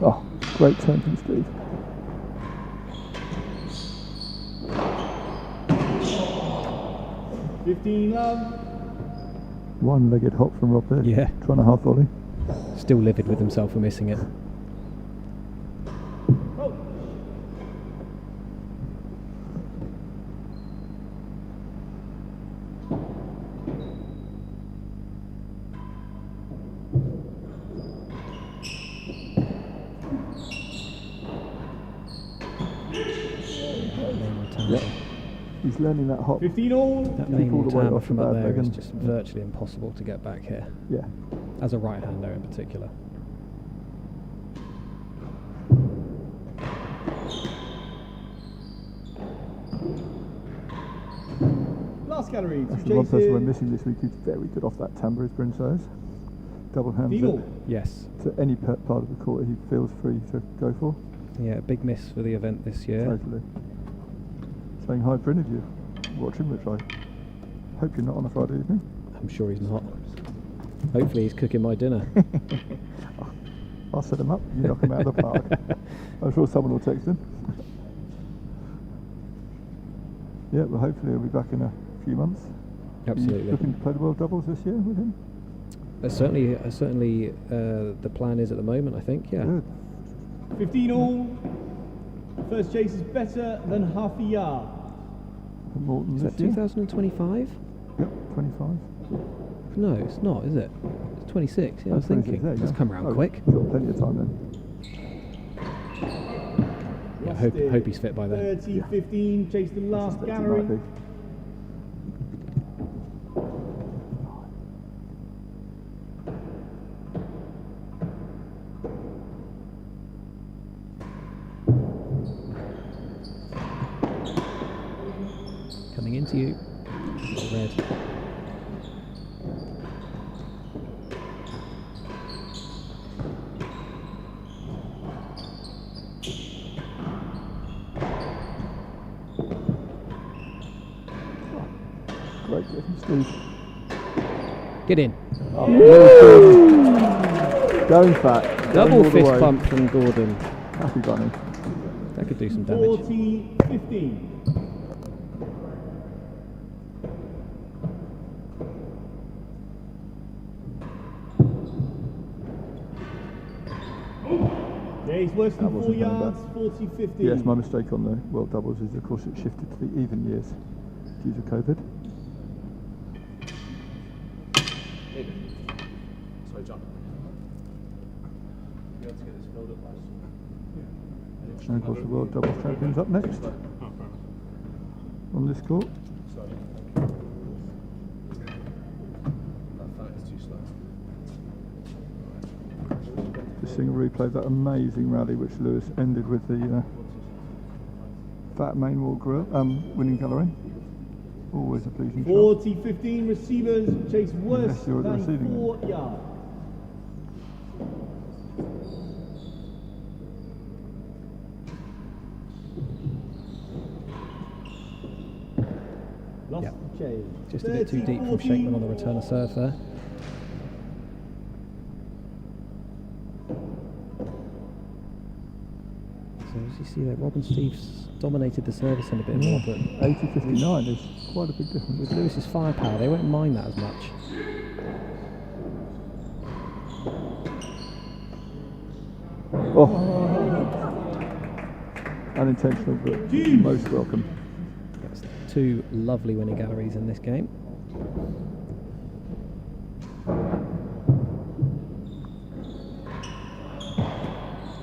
Oh, great turn from Steve. One-legged hop from Rob there. Yeah. Trying a half volley. Still livid with himself for missing it. Yep. He's learning that hop. 15 all. That Keep main all the weight Montana off from the up bad there leg is and- just virtually impossible to get back here, Yeah. as a right-hander in particular. Last gallery. Actually, one person we're missing this week who's very good off that timbre is Brinsoes. Double hands Deal. Yes. to any part of the court he feels free to go for. Yeah, big miss for the event this year. Totally. Saying hi, Bryn, if you're watching, which I hope you're not on a Friday evening. I'm sure he's not. Hopefully he's cooking my dinner. I'll set him up, you knock him out of the park. I'm sure someone will text him. Yeah, well, hopefully he'll be back in a few months. Are you Absolutely. looking to play the World Doubles this year with him? Certainly, the plan is at the moment, I think, yeah. Good. 15 all. First chase is better than half a yard. For Morton Is this that year? 2025? Yep, 25. No, it's not, is it? It's 26, yeah, I was 26, thinking. there you It's go. come around Oh, quick. Got plenty of time then. Yeah, hope he's fit by then. 30-15. Chase the last Suspect he gallery. might be. Coming into you. Red. Great, Steve. Get in. Going fat. Double going all the fist way. bump from Gordon. Happy bunny. That could do some damage. 40-15. Yeah, he's worse That than 4 wasn't coming yards. back. 40-15. Yes, my mistake on the World Doubles is, of course, it shifted to the even years due to COVID. Sorry, John. And of course the World Doubles Champions up next on this court. Just seeing a replay of that amazing rally which Lewis ended with the fat main wall grill, winning gallery. Always a pleasing shot. 40-15 receivers chase worse Unless you're at the than receiving 4 yards. Lost Yep. the chase. Just a bit too deep from 30-40. Shenkman on the return of serve there. So as you see there, Rob and Steve's dominated the service end a bit more, but 80-59 is quite a big difference. with Lewis's firepower, they won't mind that as much. Oh. Unintentional, but most welcome. That's two lovely winning galleries in this game.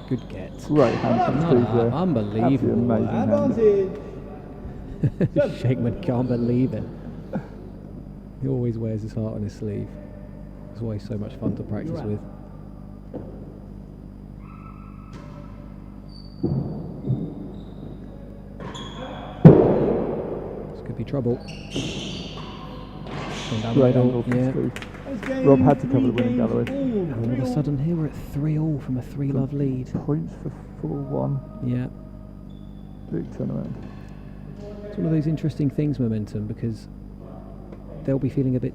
Good get. Great hand from Steve there. Unbelievable. Absolutely amazing hand. Advantage. Shenkman can't believe it. He always wears his heart on his sleeve. It's always so much fun to practice with. This could be trouble. Going down the Great middle, angle from yeah. Steve. Rob had to cover the winning gallery. And all of a sudden here we're at 3-all from a 3-love lead. Points for 4-1. Yeah. Big turnaround. It's one of those interesting things, momentum, because they'll be feeling a bit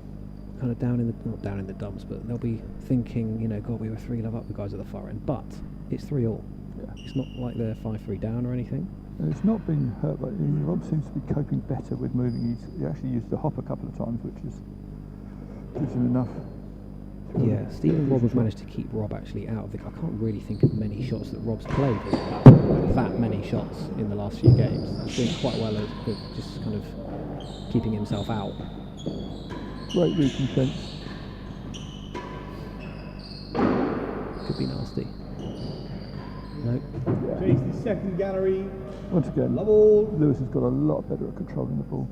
kind of down in the, not down in the dumps, but they'll be thinking, you know, God, we were 3-love up, the guys at the far end. But it's 3-all. Yeah. It's not like they're 5-3 down or anything. And it's not been hurt, but Rob seems to be coping better with moving. He actually used the hop a couple of times, which is gives him enough. Yeah, Steve and Rob have managed to keep Rob actually out of the... I can't really think of many shots that Rob's played with that many shots in the last few games. He's doing quite well at just kind of keeping himself out. Great reaching fence. Could be nasty. No. Chase the second gallery. Once again, Level. Lewis has got a lot better at controlling the ball.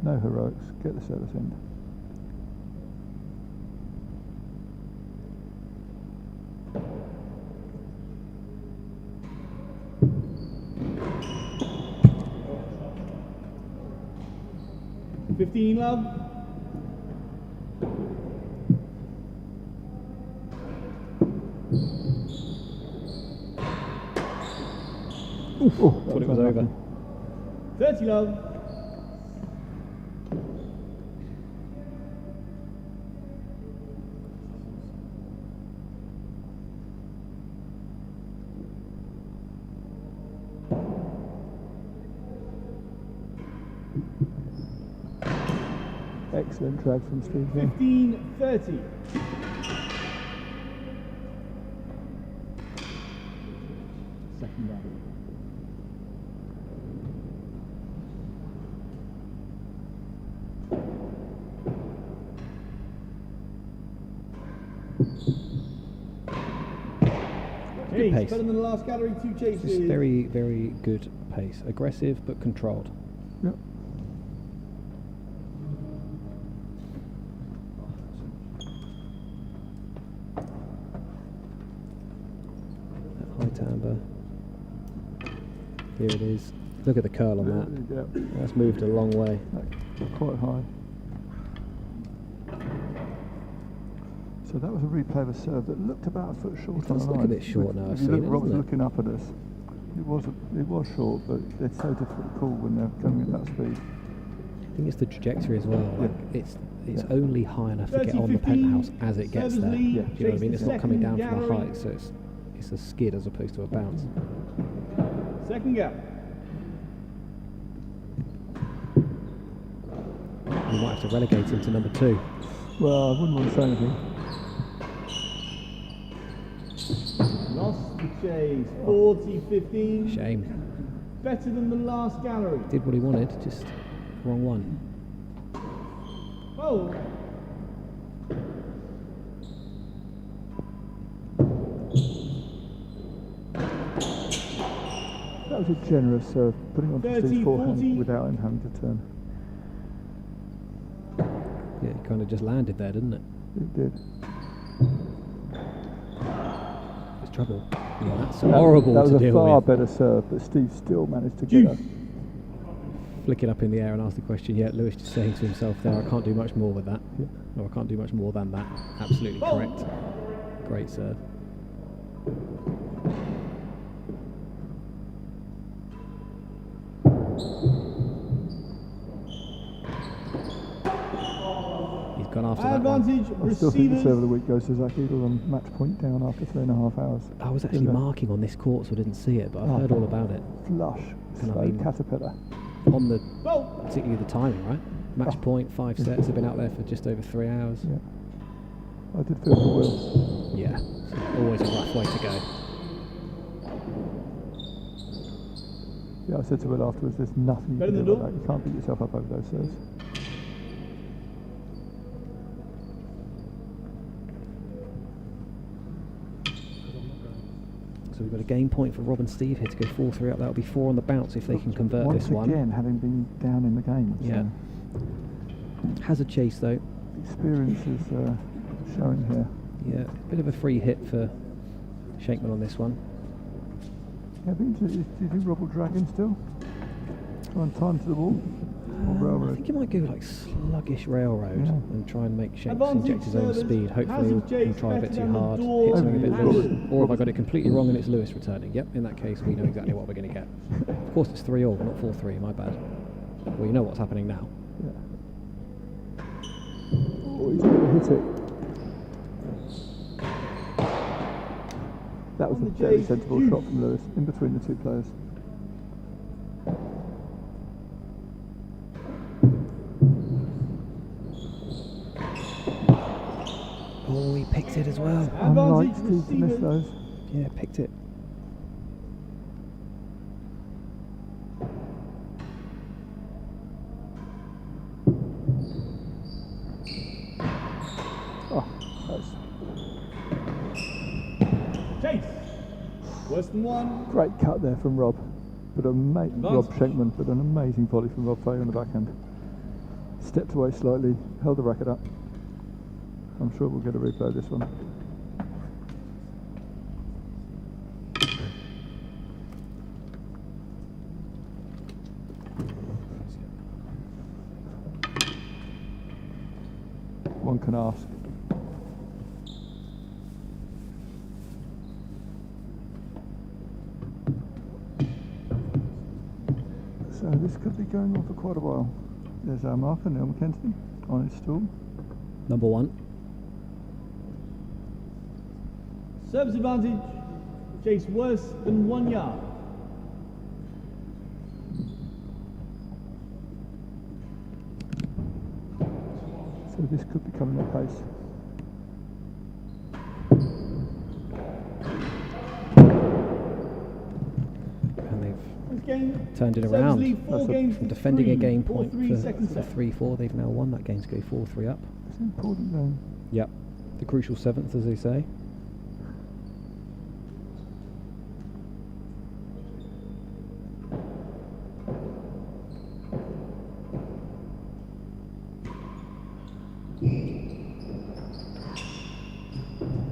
No heroics. Get the service end. Love. Thought it was over. 30 love. Excellent drag from Steve. 15-30. Second round. Good pace. Better than the last gallery, 2 chases. Just very, very good pace. Aggressive but controlled. Yep. High timbre. Here it is. Look at the curl on that. Yep. That's moved a long way. Quite high. So that was a replay of a serve that looked about a foot short It on does the look a line. bit short now, I've If you seen look, it, Rob's doesn't it? looking up at us. It was short, but it's so difficult to call when they're going at that speed. I think it's the trajectory as well. Like it's only high enough to get on the 30-15, penthouse as it gets servers there. lead, Do you know what I mean? chase It's the not coming down second from a gallery. height, so it's a skid as opposed to a bounce. Second gap. You might have to relegate him to number 2. Well, I wouldn't want to say anything. Lost the chase. 40-15. Shame. Better than the last gallery. Did what he wanted, just wrong one. Oh. a generous serve, putting on 30, Steve's forehand 40. without him having to turn. Yeah, it kind of just landed there, didn't it? It did. It's trouble. Yeah, that's horrible That was to a deal far with. better serve, but Steve still managed to get her. Flick it up in the air and ask the question. Yeah, Lewis just saying to himself there, I can't do much more with that. Yeah. Or I can't do much more than that. Absolutely correct. Great serve. He's gone after that one. Advantage I still think the serve of receivers. the week goes to Zach Eagle and match point down after 3.5 hours. I was actually Isn't it? marking on this court, so I didn't see it, but I've Oh. heard all about it. Flush, And I slow mean- caterpillar. On the, Well, particularly the timing, right? Match Oh. point, 5 sets, have been out there for just over 3 hours. Yeah. I did feel for Will. Yeah, always a rough way to go. Yeah, I said to Will afterwards, there's nothing you Better can than do do. about that. You can't beat yourself up over those serves. So we've got a game point for Rob and Steve here to go 4-3 up. That'll be 4 on the bounce if they can convert Once this one. again, having been down in the game. Yeah. Has a chase though. So experience is showing here. Yeah, bit of a free hit for Shenkman on this one. Yeah, do you think Rob will drag him still? Try and time to the ball? Or I railroad? think he might go like sluggish railroad Yeah. and try and make Shanks Advantage inject his own servers. speed. Hopefully Has he'll a chase try a bit better too than the hard, door. hit something a bit Overly loose. good. Or have I got it completely wrong and it's Lewis returning? Yep, in that case we know exactly what we're going to get. Of course it's 3-all, not 4-3, my bad. Well, you know what's happening now. Yeah. Oh, he's going to hit it. That was On a the very chase, sensible juice. shot from Lewis, in between the two players. Oh, he picked it as well. Unlike Advantage Steve to miss receivers. those. Yeah, picked it. Oh, that's Chase. Worse than one. great cut there from Rob. But Rob Shenkman, but an amazing volley from Rob Fahey on the backhand. Stepped away slightly, held the racket up. I'm sure we'll get a replay of this one. One can ask. So this could be going on for quite a while. There's our marker, Neil McKenzie, on his stool. Number 1. Service advantage. Chase worse than 1 yard. So this could be coming at pace. And they've This game. turned it Service around. lead 4 That's a- games From to defending 3, a game 4, point 3 for second set. 3-4, they've now won that game to go 4-3 up. It's an important game. Yep, the crucial 7th, as they say.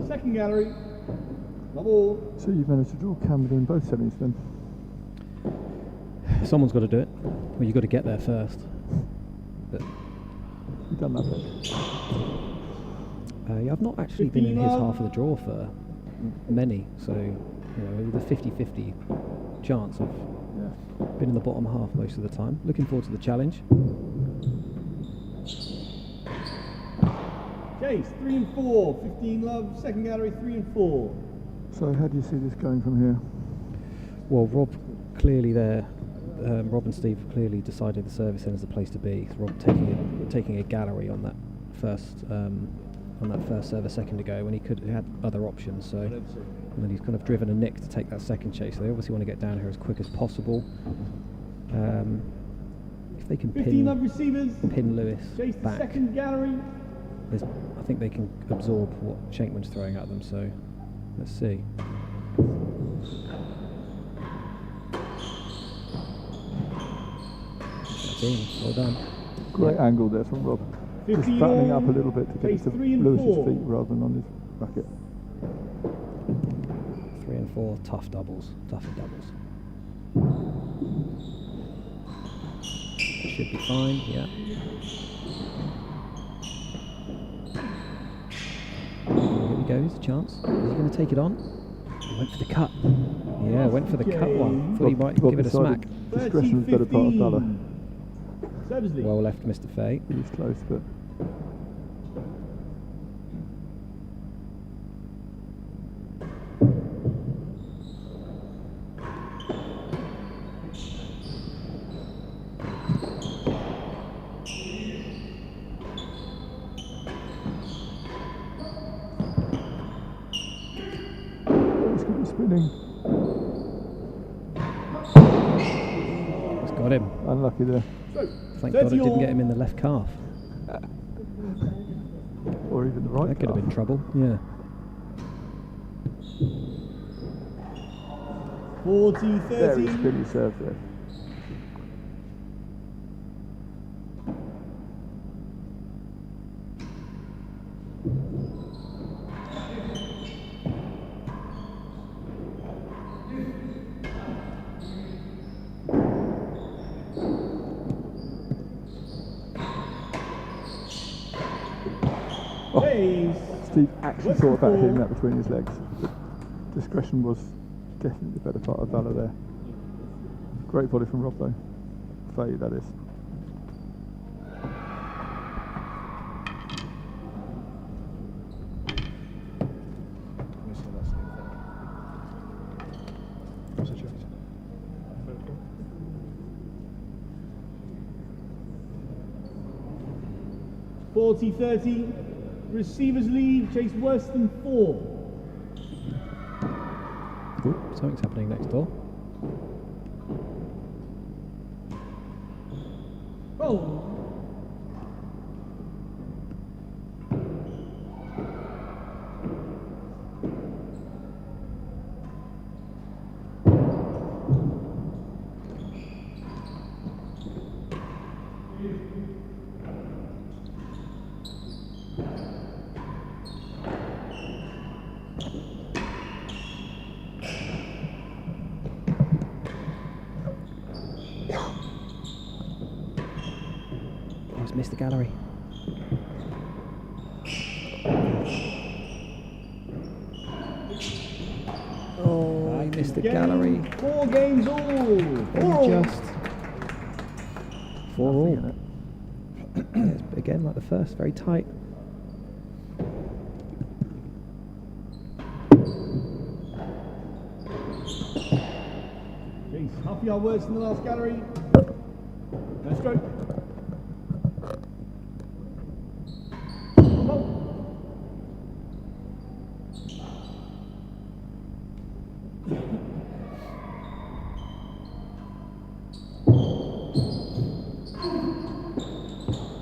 Second gallery. Bubble. So you've managed to draw Canada in both semis then? Someone's got to do it. Well, you've got to get there first. But You've done that bit. yeah, I've not actually been in his 15 half of the draw for many, so with a 50-50 chance of Yeah. been in the bottom half most of the time. Looking forward to the challenge. Chase 3 and 4. 15 love. Second gallery 3 and 4. So how do you see this going from here? Well, Rob clearly there. Rob and Steve clearly decided the service end is the place to be. Rob taking a gallery on that first serve a second ago when he had other options. So and then he's kind of driven a nick to take that second chase. So they obviously want to get down here as quick as possible. If they can 15 love receivers. pin Lewis Chase the back, second gallery. I think they can absorb what Shenkman's throwing at them. So let's see. 15. Well done. Great angle there from Rob. Just 15 fattening all. up a little bit to get it Pace to 3 and Lewis's 4. feet rather than on his racket. 3 and 4, tough doubles. Tougher doubles. Should be fine, yeah. Here we go, here's a chance. Is he going to take it on? He went for the cut. Yeah, went for the cut one. Thought he might Rob give it a smack. decided discretion was better part of valor. Service lead. Well left, Mr. Fahey. He was close, but it's going to be spinning. It's got him. Unlucky there. Thank God it didn't get him in the left calf. Or even the right That could have calf. been trouble, yeah. 40, Very 30. spinny serve there. Pace. Steve actually thought about hitting that between his legs. But discretion was definitely the better part of valor there. Great volley from Rob though. Fahey, that is. Forty, 30. Receivers lead. Chase worse than 4. Ooh, something's happening next door. Oh. He's missed the gallery. Oh, he missed the gallery. 4 games all. 4 Just 4 all. It's again like the first, very tight. Chase, half a yard worse than the last gallery. No stroke. Come on.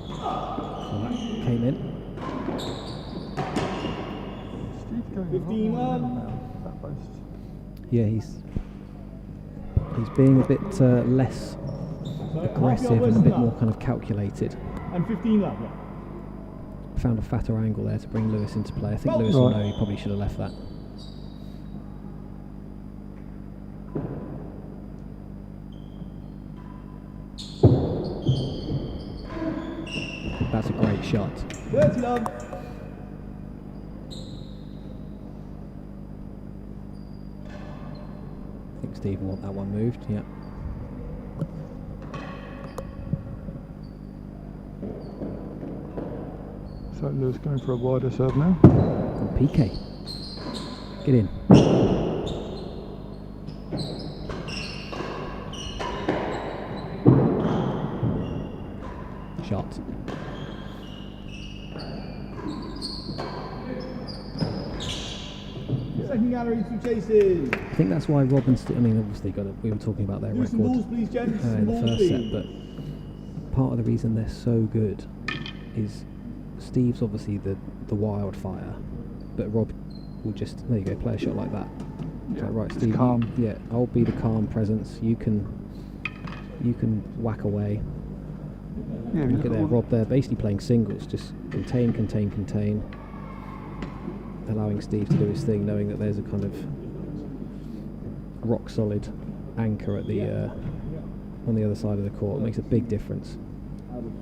Well, that came in. Steve going 15 right on. now. That boast. Yeah, he's being a bit less So half yard aggressive worse and a than bit that. more kind of calculated. And 15 left, yeah. Found a fatter angle there to bring Lewis into play. I think Oh. Lewis will Right. know he probably should have left that. That's a great shot. 30 love. I think Steve will want that one moved, yeah. So Lewis going for a wider serve now. And PK. Get in. Shot. Second gallery, 2 chases. I think that's why Rob and Steve, I mean, obviously we were talking about their Do some balls, record please, gents. in the Balls, first please. set, but part of the reason they're so good is Steve's obviously the wildfire, but Rob will just, there you go, play a shot like that. It's like, right, just Steve, calm. yeah, I'll be the calm presence. You can whack away. Yeah, Look at there, Rob there, basically playing singles, just contain, contain, contain, allowing Steve to do his thing, knowing that there's a kind of rock solid anchor at the on the other side of the court. It makes a big difference.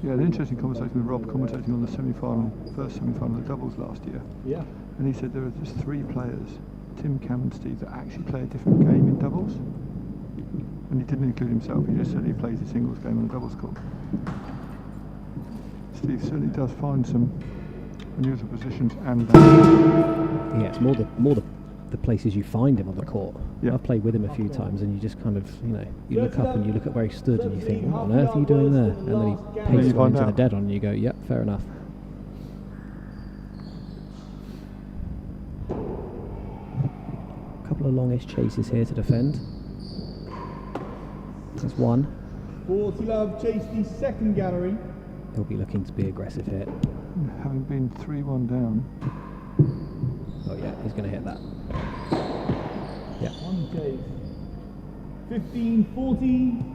Yeah, an interesting conversation with Rob commentating on the semi-final, first semi-final of the doubles last year. Yeah. And he said there are just 3 players, Tim, Cam and Steve, that actually play a different game in doubles. And he didn't include himself, he just said he plays a singles game on the doubles court. Steve certainly does find some unusual positions and Yeah, it's more the places you find him on the court. Yeah. I've played with him a few times, and you just kind of, you look up and you look at where he stood, and you think, what on earth are you doing there? And then he paces one into the dead on, and you go, yep, fair enough. A couple of longish chases here to defend. There's one. 40 love, chase the second gallery. He'll be looking to be aggressive here. having been 3-1 down. Oh yeah, he's going to hit that. Yeah. On chase. 15-40.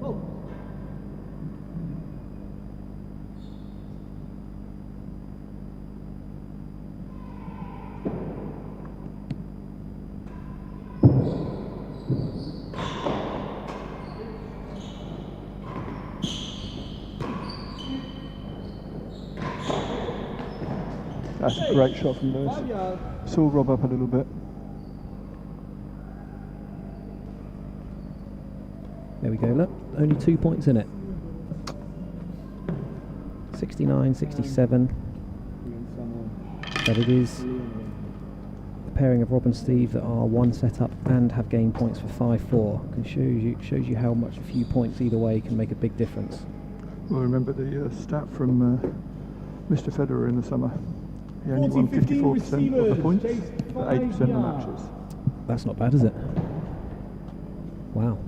Oh. That's a great shot from Lewis. Saw Rob up a little bit. There we go, look, only 2 points in it. 69, 67. But it is the pairing of Rob and Steve that are one set up and have gained points for 5-4. Shows you how much a few points either way can make a big difference. Well, remember the stat from Mr. Federer in the summer. He only won 54% of the points, but 80% of the matches. That's not bad, is it? Wow.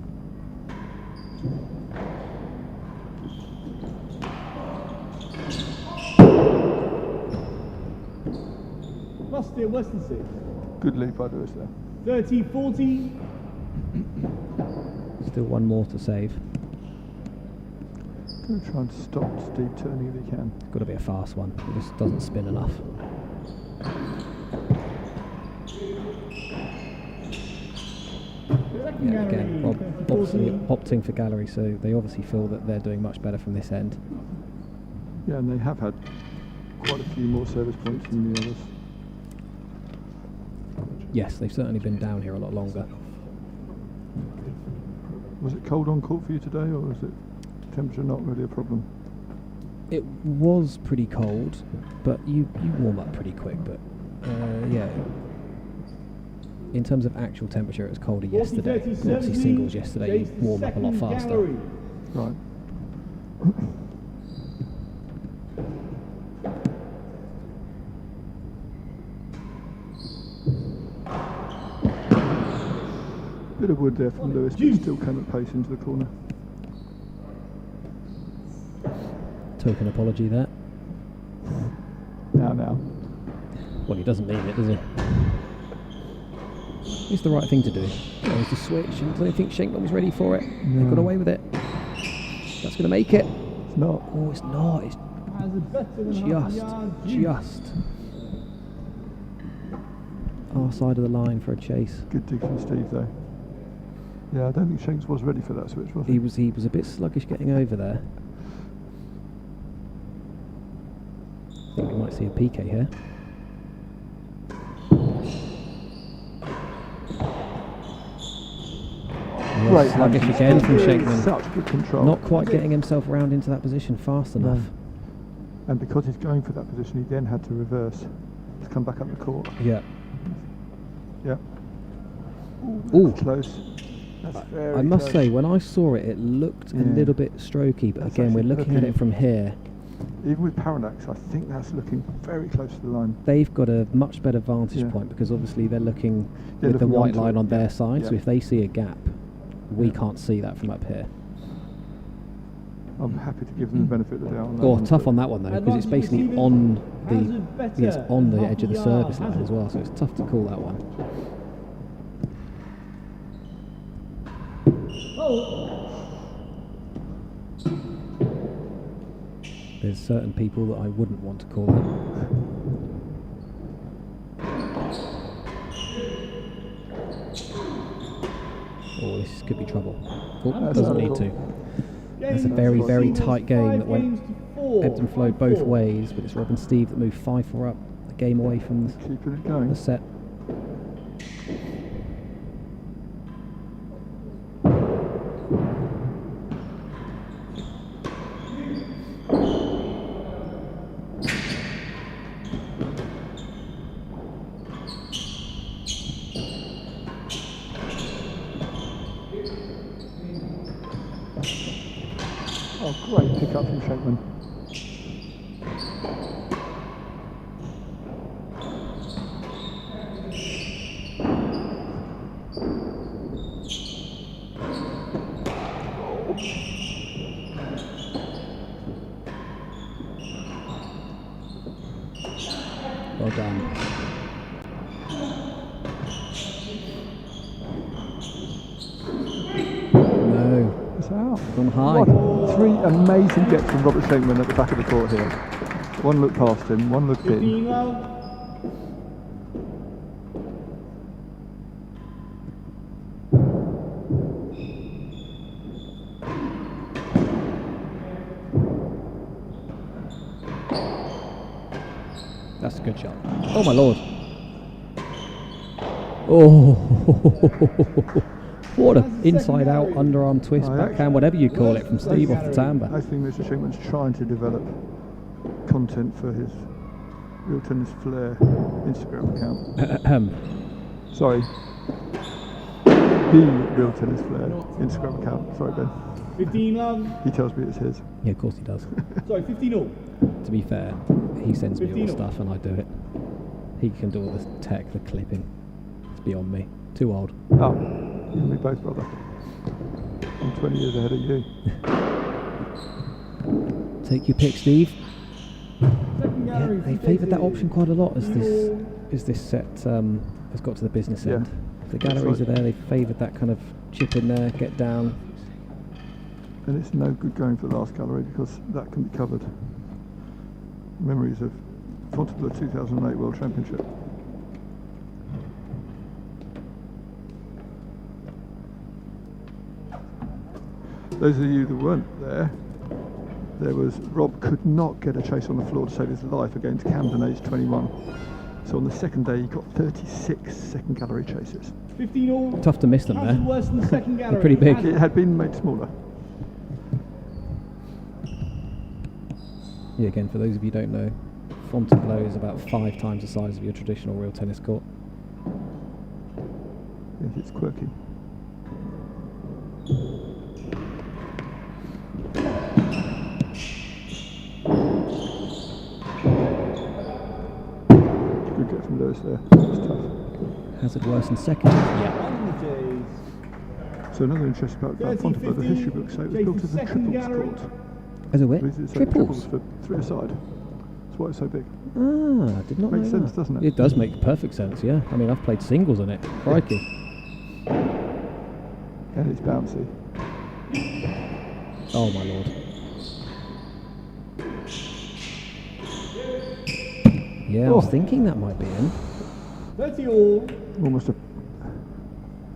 Lost it, Western 6. Good lead by Lewis there. 30-40. Still one more to save. Going to try and stop Steve turning if he can. It's got to be a fast one. It just doesn't spin enough. Yeah, again, Rob obviously opting for gallery, so they obviously feel that they're doing much better from this end. Yeah, and they have had quite a few more service points than the others. Yes, they've certainly been down here a lot longer. Was it cold on court for you today, or was it temperature not really a problem? It was pretty cold, but you warm up pretty quick. But yeah, in terms of actual temperature, it was colder yesterday. Obviously, singles yesterday, you warm up a lot faster. Right. Bit of wood there from Lewis, but still came at pace into the corner. Token apology there. Now. Well, he doesn't mean it, does he? It's the right thing to do. There's the switch, and I don't think Shenkman was ready for it. They got away with it. That's going to make it. It's not. Oh, it's not. It's just our side of the line for a chase. Good dig from Steve though. Yeah, I don't think Shanks was ready for that switch, was he? He was a bit sluggish getting over there. I think we might see a PK here. Great sluggish again from Shenkman. Such good control. Not quite getting himself round into that position fast enough. And because he's going for that position, he then had to reverse to come back up the court. Yeah. Yeah. Ooh. Close. That's very I must close. say, when I saw it, it looked a little bit strokey, but That's again, we're actually looking at it from here. Even with Parallax, I think that's looking very close to the line. They've got a much better vantage point because obviously they're looking with the white line on their side, so if they see a gap, we can't see that from up here. I'm happy to give them the benefit of the doubt on that. Oh, one, tough but on that one though, because it's basically on the edge of the service line as well, so it's tough to call that one. There's certain people that I wouldn't want to call it. Oh, this could be trouble. Oh, doesn't need to. That's a very, very tight game that went ebbed and flowed both ways, but it's Rob and Steve that moved 5-4 up, a game away from Keeping it going. the set. Oh, great pick up from Shenkman. Well done. No, It's out. gone high. What? 3 amazing gets from Robert Shenkman at the back of the court here. One look past him, one look in. 15 love. That's a good shot. Oh my lord. Oh, what an inside out, underarm twist, backhand, whatever you call it, from Steve off the timber. I think Mr. Shenkman's trying to develop content for his Real Tennis Flair Instagram account. Sorry. The Real Tennis Flair Instagram account. Sorry, Ben. 15 love. He tells me it's his. Yeah, of course he does. Sorry, 15 all. To be fair, he sends me all the 15. stuff and I do it. He can do all the tech, the clipping. It's beyond me. Too old. Oh, you and me both, brother. I'm 20 years ahead of you. Take your pick, Steve. Second Yeah, gallery. they favoured that option quite a lot as this set has got to the business end. If the galleries are there, they favoured that kind of chip in there, get down. And it's no good going for the last gallery because that can be covered. Memories of Fontainebleau 2008 World Championship. Those of you that weren't there was Rob could not get a chase on the floor to save his life against Camden, aged 21. So on the second day he got 36 second gallery chases. 15 all. Tough to miss them Hazard there. worse than the second gallery. pretty big. Hazard. It had been made smaller. Yeah, again, for those of you who don't know, Fontainebleau is about 5 times the size of your traditional real tennis court. Yes, it's quirky. Good get from Lewis there. It's tough. Hazard worse than second. Yeah. On the J's. So another interesting part about 30, Fontainebleau, the 50, history books say it was J's built as a second triples gallery. court. As a whip? It's Triples. for 3 aside. That's why it's so big. Ah, did not Makes know sense, that. doesn't it? It does make perfect sense, yeah. I mean, I've played singles on it. Crikey. And it's bouncy. Oh my lord. Yeah, I was thinking that might be in. 30 all. Almost a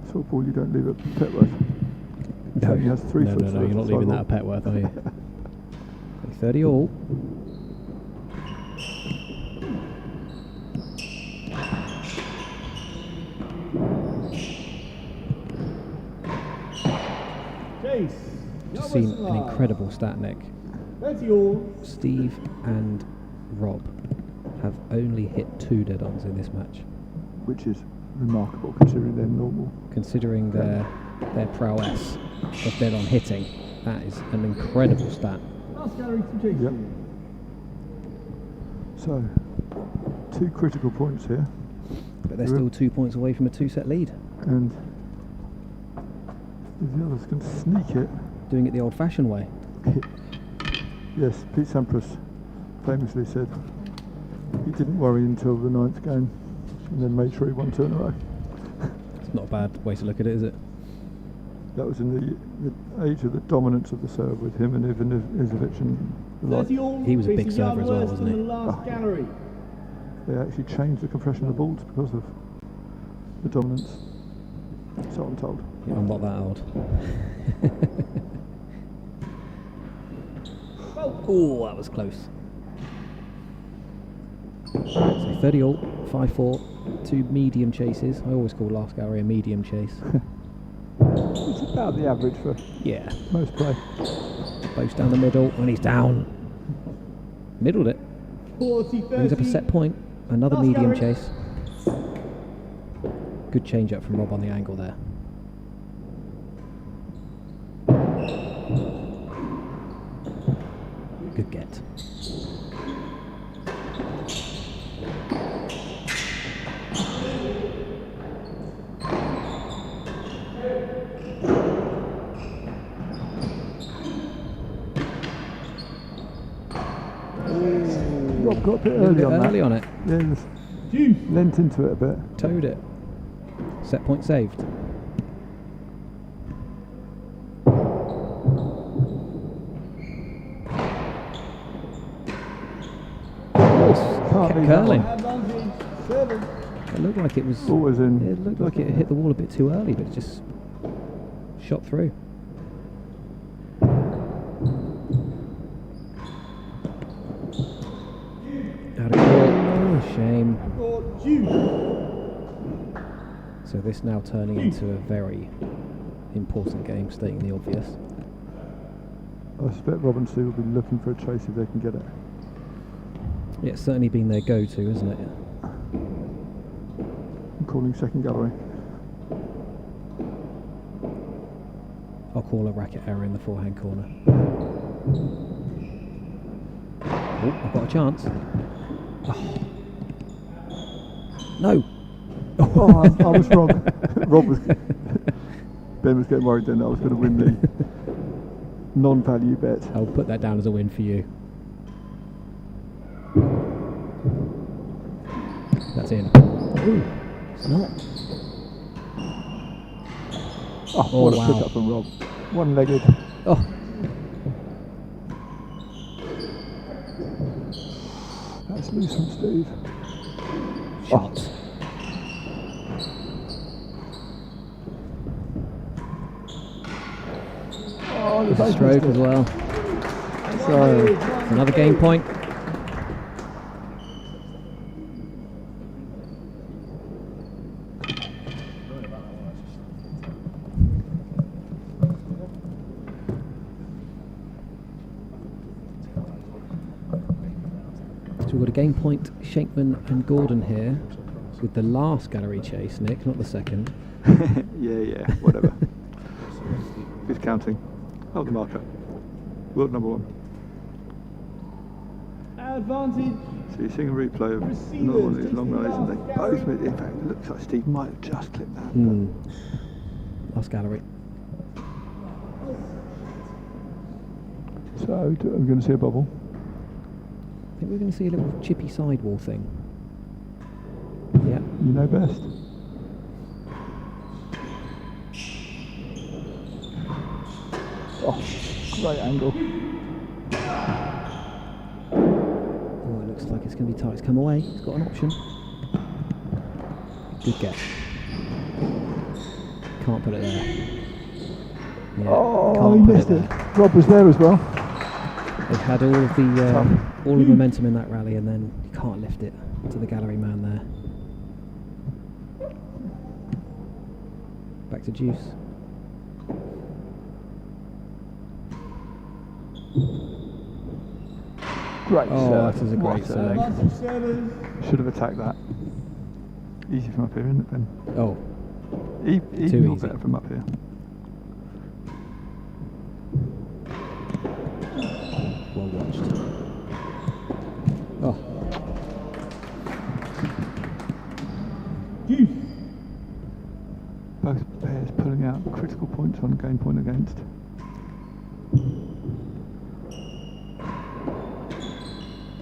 sort of ball you don't leave at Petworth. No, He has 3 no, foot no, for you're the not leaving that sidewall. at Petworth, are you? 30 all. Chase. Just seen an incredible stat, Nick. 30 all. Steve and Rob have only hit 2 dead-ons in this match, Which is remarkable considering they're normal. considering their prowess of dead-on hitting. That is an incredible stat. Last gallery to Chase. Yep. So, 2 critical points here. But they're still 2 points away from a 2-set lead. And if the others can sneak it. Doing it the old-fashioned way. Yes, Pete Sampras famously said he didn't worry until the 9th game and then made sure he won 2 in a row. It's not a bad way to look at it, is it? That was in the age of the dominance of the serve with him and Ivan Izovic and the like. 30 all, He was a big facing yard server as well, worse wasn't than he? the last gallery. They actually changed the compression of the balls because of the dominance. So I'm told. Yeah, I'm not that old. Oh, that was close. So 30 all, 5-4, 2 medium chases. I always call last gallery a medium chase. It's about the average for Yeah. most play. Both down the middle, and he's down. Middled it. 40, Brings up a 30. set point. Another Last medium gallery. chase. Good change up from Rob on the angle there. Good get. Rob got a bit A little early bit on that. early on it. Yeah, he was Juice. lent into it a bit. Towed it. Set point saved. Can't Kept leave that curling. one. Advantage, serving. It looked like it was. Always in. It looked like it hit the wall a bit too early, but it just shot through. Out of call. Oh, shame. For juice. So this now turning into a very important game, stating the obvious. I suspect Rob and Sue will be looking for a chase if they can get it. Yeah, it's certainly been their go-to, isn't it? I'm calling second gallery. I'll call a racket error in the forehand corner. Oh, I've got a chance. Oh. No! Oh, I was wrong. Rob was. Ben was getting worried then that I was going to win the non-value bet. I'll put that down as a win for you. That's in. Ooh, it's not. Oh, Oh, what a wow. pick up from Rob. One-legged. Oh, That's loose from Steve. shots. Oh, the base Stroke missed as it. well. So, Another game point. So we've got a game point, Shenkman and Gordon here, with the last gallery chase, Nick, not the second. yeah, whatever. Who's counting? Oh, the marker. World number one. Advantage. So you're seeing a replay of another one of these long rallies, and they both made. In fact, it looks like Steve might have just clipped that. Last gallery. So I'm going to see a bubble. I think we're going to see a little chippy sidewall thing. Yeah. You know best. Oh, great angle. Oh, it looks like it's going to be tight. It's come away. It's got an option. Good get. Can't put it there. Yeah, Oh, can't he put missed it it. there. Rob was there as well. They've had all of the momentum in that rally, and then you can't lift it to the gallery man there. Back to Juice. Great Oh, serve. that is a What great serve. Advantage servers. Should have attacked that. Easy from up here, isn't it, Ben? Oh, Even Too more easy. better from up here. well watched. Oh, Juice. Both pairs pulling out critical points on game point against.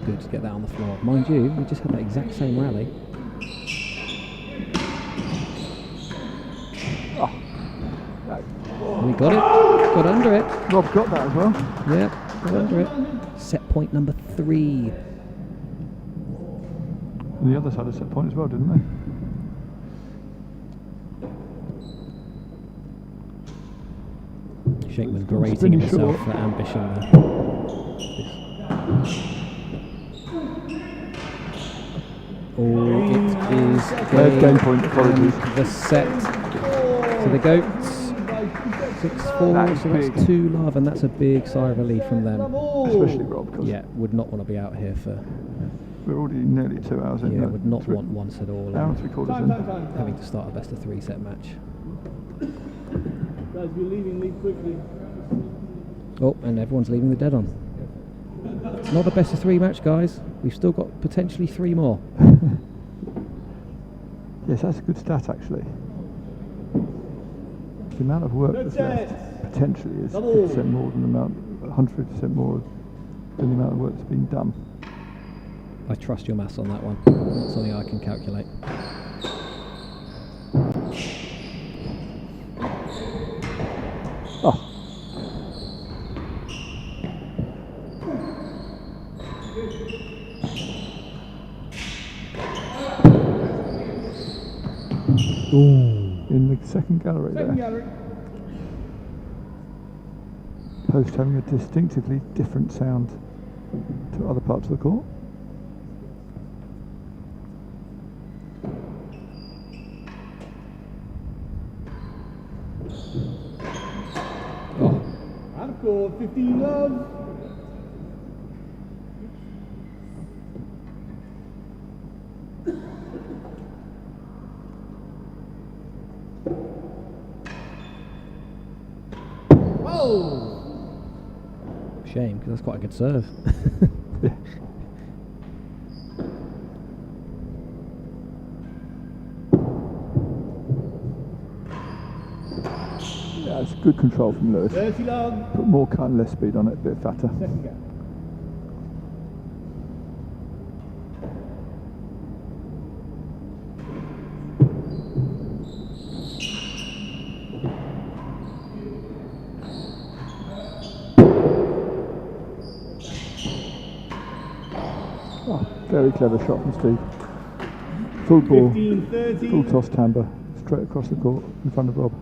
good to get that on the floor. Mind you, we just had that exact same rally. Oh, no. Oh. And we got it. Got under it. Rob got that as well. Yeah, got under it. Set point number 3. And the others had a set point as well, didn't they? Shenkman Still berating spinning himself short. for ambition there. Oh, it is Game point, apologies. and the set to the Goats. 6-4, That is so that's big. 2 love, and that's a big sigh of relief from them. Especially Rob, because Yeah, would not want to be out here for. we're already nearly 2 hours in. Yeah, would not want once at all. Hour and and 3/4 Time, in. time, time. having to start a best of 3 set match. Guys, we're leaving, leave quickly. Oh, and everyone's leaving the dead on. It's not a best of 3 match, guys. We've still got potentially 3 more. Yes, that's a good stat actually. The amount of work Good that's left set. potentially is Double. 50% more than the amount, 150% more than the amount of work that's been done. I trust your maths on that one. Not something I can calculate. Oh, in the second gallery Second there. gallery. Post having a distinctively different sound to other parts of the court. Oh, Out of court, 15 love. Oh! shame, because that's quite a good serve. Yeah, it's good control from Lewis. 30 love. Put more cut and less speed on it, a bit fatter. Second gallery. Oh, very clever shot from Steve. Full ball, 15, 30. full toss timbre, straight across the court in front of Rob.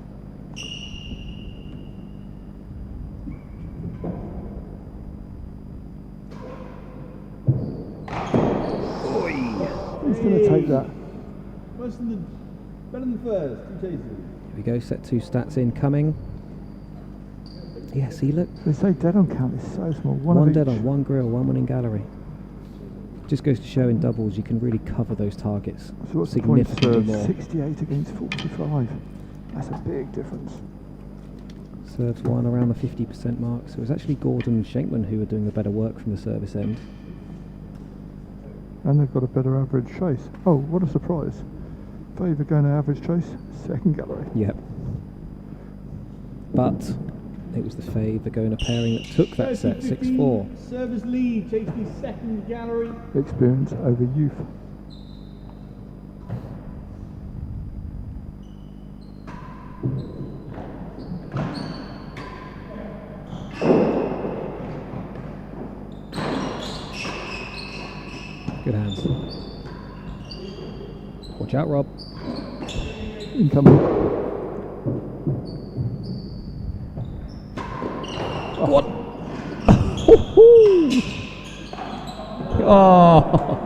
He's going to take that. Worse than the, better than the first. 2 chases. Here we go, set 2 stats incoming. Yeah, see, look. They say dead on count is so small. One One of dead each. on, 1 grill, 1 winning gallery. Just goes to show in doubles you can really cover those targets So what's the point significantly serve? more. 68 against 45. That's a big difference. Serves 1 around the 50% mark. So it was actually Gordon and Shenkman who were doing the better work from the service end. And they've got a better average chase. Oh, what a surprise. Fahey Virgona average chase, second gallery. Yep. But it was the Fahey Virgona pairing that took that set, 6-4. Service lead, takes the second gallery. Experience over youth. Good hands. Watch out, Rob. Incoming. What? Oh!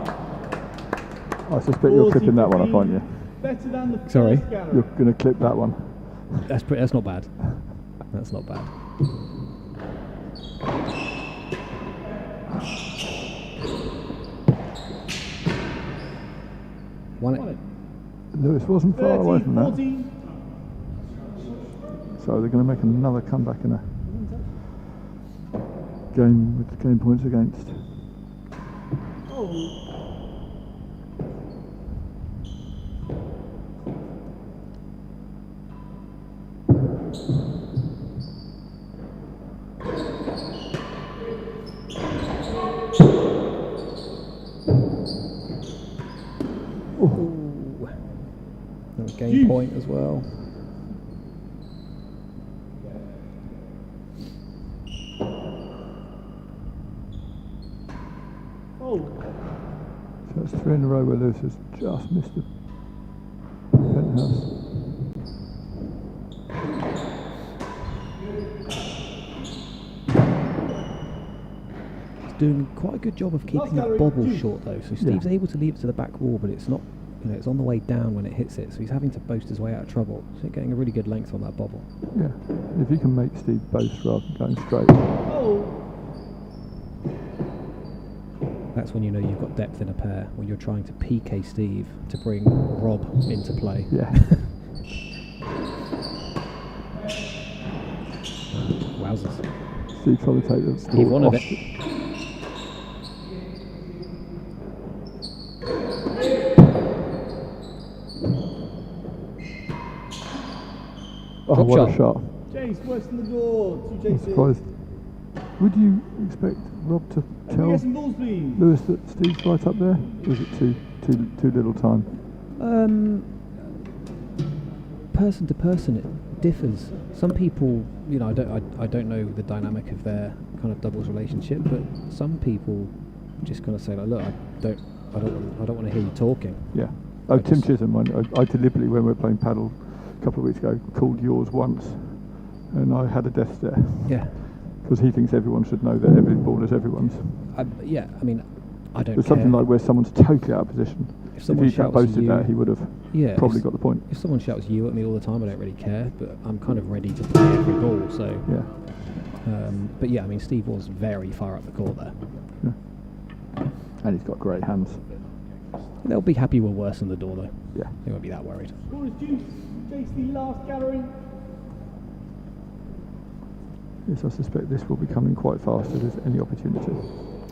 I suspect you're clipping that one up, aren't you? Better than the Sorry? first gallery. You're going to clip that one. That's not bad. That's not bad. Won it. Lewis wasn't far 30, away from that. 40. So they're going to make another comeback in a game with game points against. Oh. Game point as well. Oh, So that's 3 in a row where Lewis has just missed the penthouse. Doing quite a good job of keeping that bobble short though. So Steve's able to leave it to the back wall, but it's not, you know, it's on the way down when it hits it. So he's having to boast his way out of trouble. So getting a really good length on that bobble. Yeah, if you can make Steve boast rather than going straight. oh. That's when you know you've got depth in a pair, when you're trying to PK Steve to bring Rob into play. Yeah. Wowzers. Steve trying to take the Steve wanted it. Oh, Drop what shot. a shot. Jace works in the door. 2 I'm Jaces. surprised. Would you expect Rob to Can we tell get some balls, please? Lewis that Steve's right up there? Or is it too little time? Person to person, it differs. Some people, you know, I don't know the dynamic of their kind of doubles relationship, but some people just kind of say like, look, I don't want to hear you talking. Yeah. Oh, I Tim just- Chisholm, I deliberately, when we were playing paddle a couple of weeks ago, called yours once, and I had a death stare. Yeah. Because he thinks everyone should know that every ball is everyone's. Yeah, I mean, I don't There's care. something like where someone's totally out of position. If If someone he shouts posted you- that, he would have Yeah, probably if- got the point. If someone shouts you at me all the time, I don't really care, but I'm kind of ready to play every ball, so... Yeah. But yeah, I mean, Steve was very far up the court there. And he's got great hands. They'll be happy we're worse than the door, though. Yeah. They won't be that worried. Score is Juice. Jace, the last gallery. Yes, I suspect this will be coming quite fast if there's any opportunity.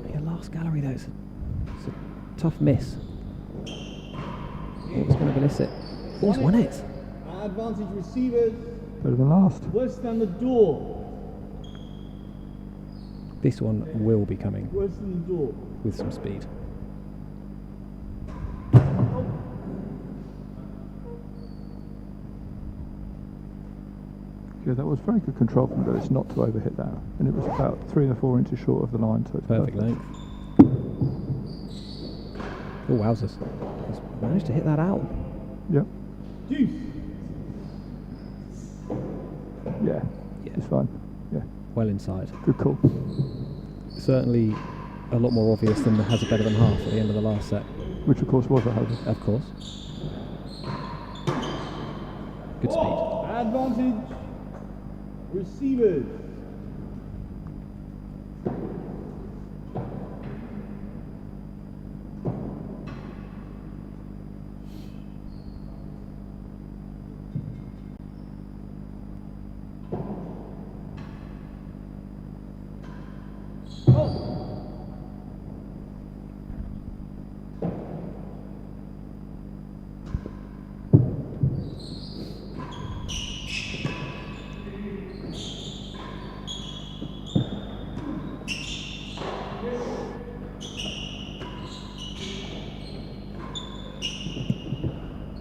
Yeah, last gallery, though, it's a tough miss. What's going to elicit? Who's won it? Advantage receivers. Better than last. Worse than the door. This one will be coming Worse than the door. with some speed. Yeah, that was very good control from Lewis not to overhit that. And it was about 3 or 4 inches short of the line, so it's Perfect length. Oh, wowzers. He's managed to hit that out. Yep. Juice. Yeah. Yeah. It's fine. Yeah. Well inside. Good call. Certainly a lot more obvious than the has a better than half at the end of the last set. Which of course was a hazard. Of course. Good speed. Advantage receivers.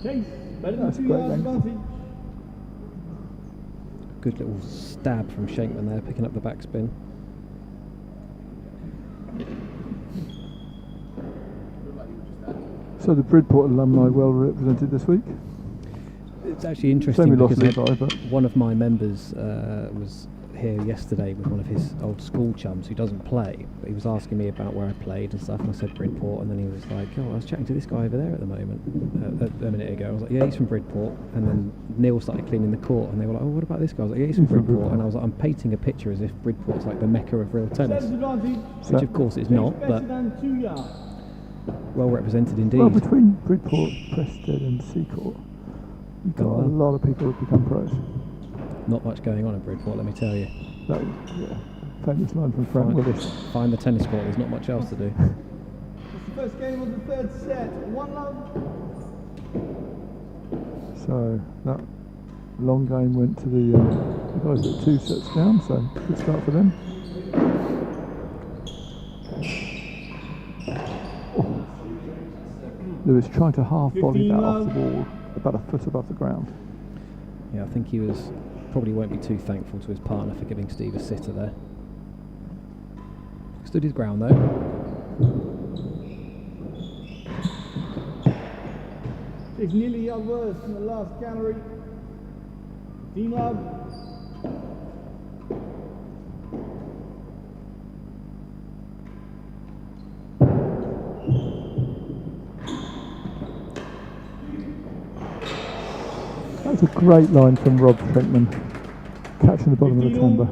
Chase, better than That's 2 great yards length. advantage. Good little stab from Shenkman there, picking up the backspin. So the Bridport alumni well represented this week. It's actually Shame interesting we lost because nearby, but one of my members was here yesterday with one of his old school chums who doesn't play, but he was asking me about where I played and stuff, and I said Bridport, and then he was like, oh, I was chatting to this guy over there at the moment, a minute ago. I was like, yeah, he's from Bridport, and then Neil started cleaning the court, and they were like, oh, what about this guy? I was like, yeah, he's from Bridport, and I was like, I'm painting a picture as if Bridport's like the mecca of real tennis, Service advantage. which of course it's not, Better but than 2 yards. well represented indeed. well, between Bridport, Prested and Seacourt, you've got Oh, a wow. lot of people who've become pros. Not much going on in Bridport, let me tell you. That was, yeah, famous line from Frank Willis. Find the tennis court, there's not much else to do. It's the first game of the third set. 1-love. So that long game went to the guys that are 2 sets down, so good start for them. Oh. Lewis trying to half volley that off the wall, about a foot above the ground. Yeah, I think he probably won't be too thankful to his partner for giving Steve a sitter there. Stood his ground though. It's nearly a yard worse than the last gallery. 15 love. That's a great line from Rob Shenkman, catching the bottom of the timber.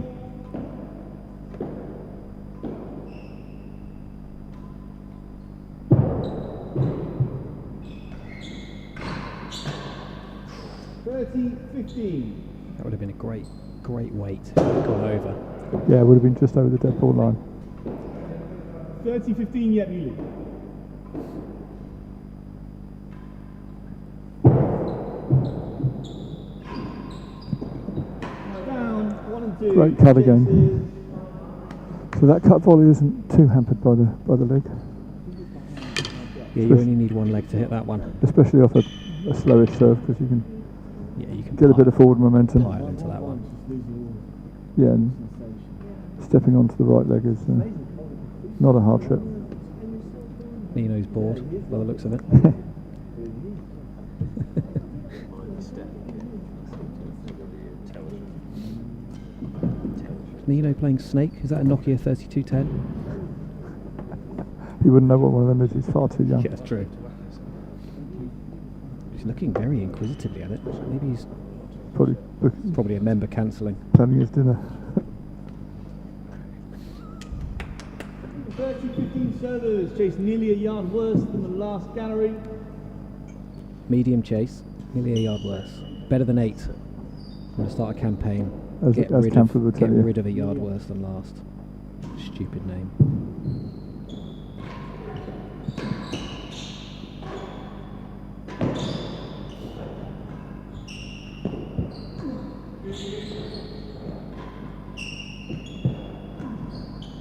That would have been a great weight if it had gone over. Yeah, it would have been just over the dead ball line. 30-15 yet, Neely. Down, 1 and 2. Great cut again. So that cut volley isn't too hampered by the leg, Yeah, you only need one leg to hit that one. especially off a slowish serve, because you can Yeah, you can get a bit of forward momentum. pile into that one. Yeah, and stepping onto the right leg is not a hardship. Nino's bored by the looks of it. Nino playing Snake, is that a Nokia 3210? He wouldn't know what one of them is, he's far too young. Yeah, that's true. He's looking very inquisitively at it. Maybe he's Probably a member cancelling. planning his dinner. 30-15 servers chase nearly a yard worse than the last gallery. Medium chase, nearly a yard worse. Better than 8. I'm going to start a campaign. As Camford would Get tell you. rid of a yard worse than last. Stupid name.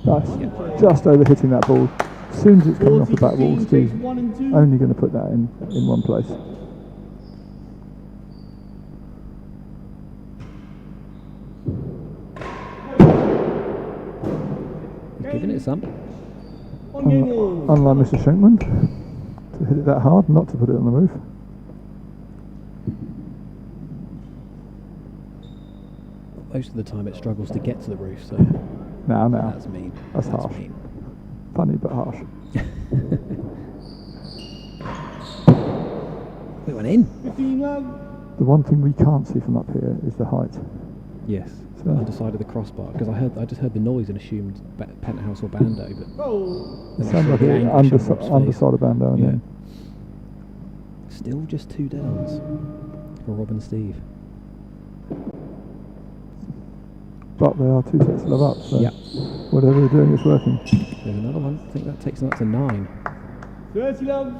Nice. Just over hitting that ball. As soon as it's coming off the back wall, Steve's only going to put that in one place. Giving it some. Unlike Mr. Shenkman, to hit it that hard, not to put it on the roof. Most of the time it struggles to get to the roof, so Now. that's mean. That's harsh. mean. Funny but harsh. We went in. 15 love. The one thing we can't see from up here is the height. Yes, So- underside of the crossbar, because I just heard the noise and assumed penthouse or bando, but Oh. It then I sounds saw like the it anguish on Rob's face. underside of bando. Yeah. And Still just 2 downs for Rob and Steve. but they are 2 sets of love up, so Yeah. whatever they're doing is working. There's another one. I think that takes them up to 9. 30 love.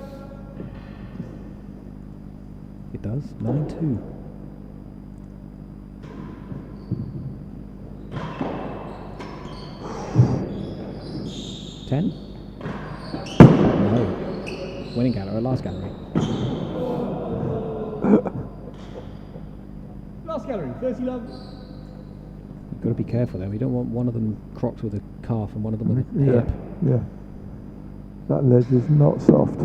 It does. 9-2. $10? No. Winning gallery, last gallery. Last gallery. 30 love. You've got to be careful though. We don't want one of them crocked with a calf and one of them with a Yeah, hip. yeah. That ledge is not soft.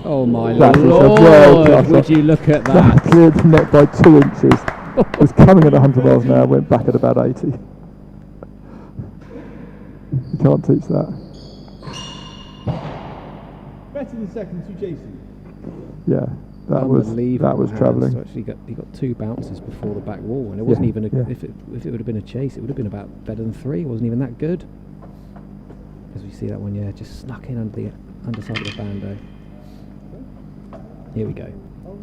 Oh my That is a lord! well-class Would shot. you look at That that? cleared the net by 2 inches. Was coming at 100 miles an hour, went back at about 80. You can't teach that. Better than second to Jason. Yeah, that was Unbelievable hands. travelling. So actually, he got 2 bounces before the back wall, and it wasn't even. yeah. If it would have been a chase, it would have been about better than 3. It wasn't even that good. As we see that one, yeah, just snuck in under the underside of the bando. Here we go. Oh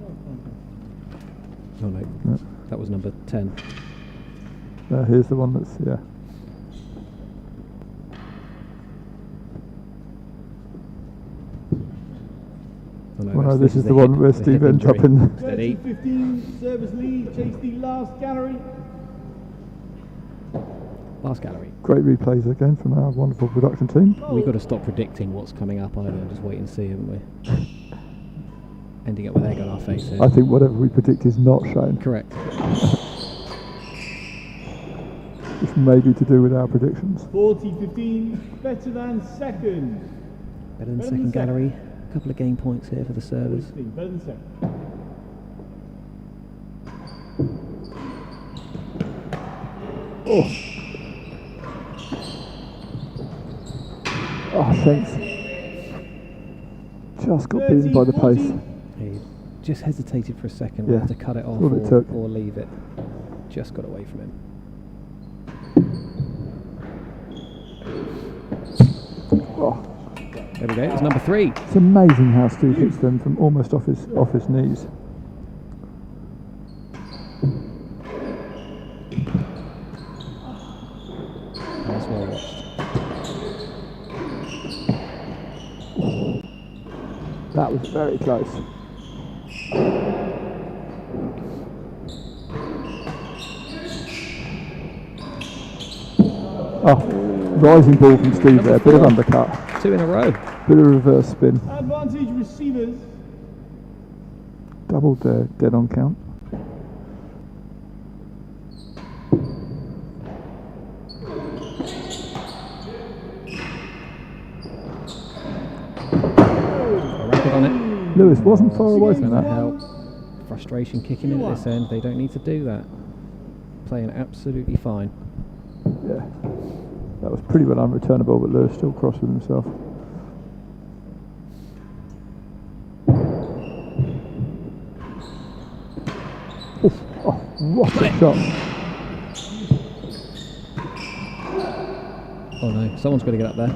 no, No. that was number 10. Here's the one that's Oh no, Well, no, that's- this is the one where hip Steve ends up injury. in. Steady. 30-15 service lead. Chase the last gallery. Last gallery. Great replays again from our wonderful production team. We've got to stop predicting what's coming up either and just wait and see, haven't we? Ending up with egg on our face here. I think whatever we predict is not shown. Correct. The which may be to do with our predictions. 40-15, better than second. Better than second gallery. A couple of game points here for the servers. 40-15, better than second. Oh, thanks. Just got beaten by the pace. He just hesitated for a second Yeah, whether to cut it off that's what it took. or leave it. Just got away from him. Oh, There we go, it's number 3. it's amazing how Steve hits them from almost off his knees. That's well watched. That was very close. Oh, rising ball from Steve there, bit of undercut, 2 in a row. bit of reverse spin, Advantage receivers. double dead on count. A racket on it. Lewis wasn't far away from Gonna that. help. Frustration kicking in at this end. They don't need to do that. Playing absolutely fine. Yeah, that was pretty well unreturnable, but Lewis still cross with himself. Oof. Oh, what a shot! Oh no, someone's got to get up there.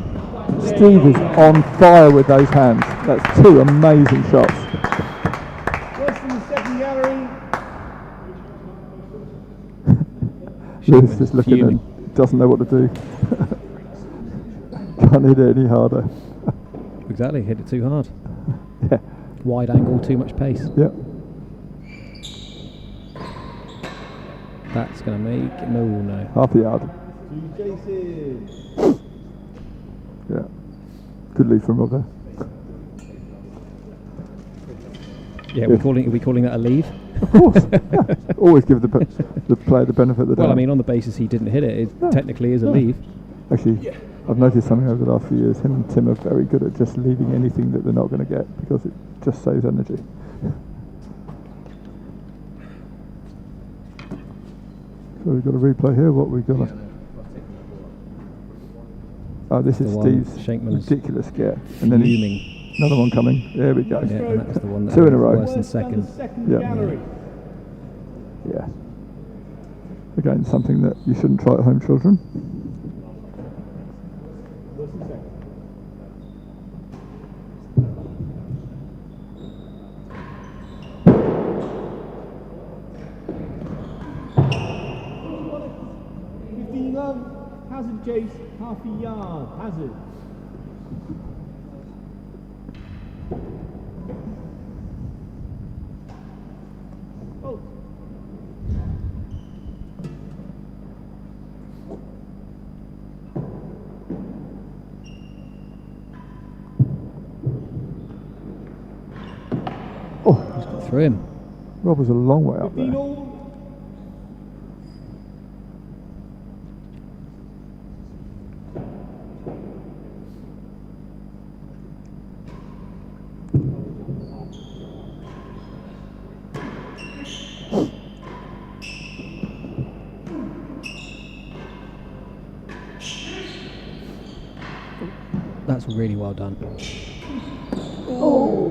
Steve is on fire with those hands. That's 2 amazing shots. Worse than the second gallery. Lewis just looking fuming. and doesn't know what to do. Can't hit it any harder. Exactly, hit it too hard. Yeah. Wide angle, too much pace. Yep. That's going to make it. No. Half a yard. To Jason. Yeah. Good lead from Rob there. Yeah, are we calling that a leave? Of course. Yeah. Always give the player the benefit of the doubt. Well, I mean, on the basis he didn't hit it, it technically is a leave. Actually, I've noticed something over the last few years. Him and Tim are very good at just leaving anything that they're not going to get because it just saves energy. So we've got a replay here. What we got? Oh, this is The one Steve's Shenkman's ridiculous get, and then fuming. another one coming. There we go. Yeah, and that was the one that 2 in a row. worse than Worse than second. the second Yeah. gallery. Yeah. Again, something that you shouldn't try at home, children. Worse than second. Love, Hazard chase, half a yard, Hazard. Oh. Oh, He's got through him. Rob was a long way up 15 there. all. That's really well done. Oh,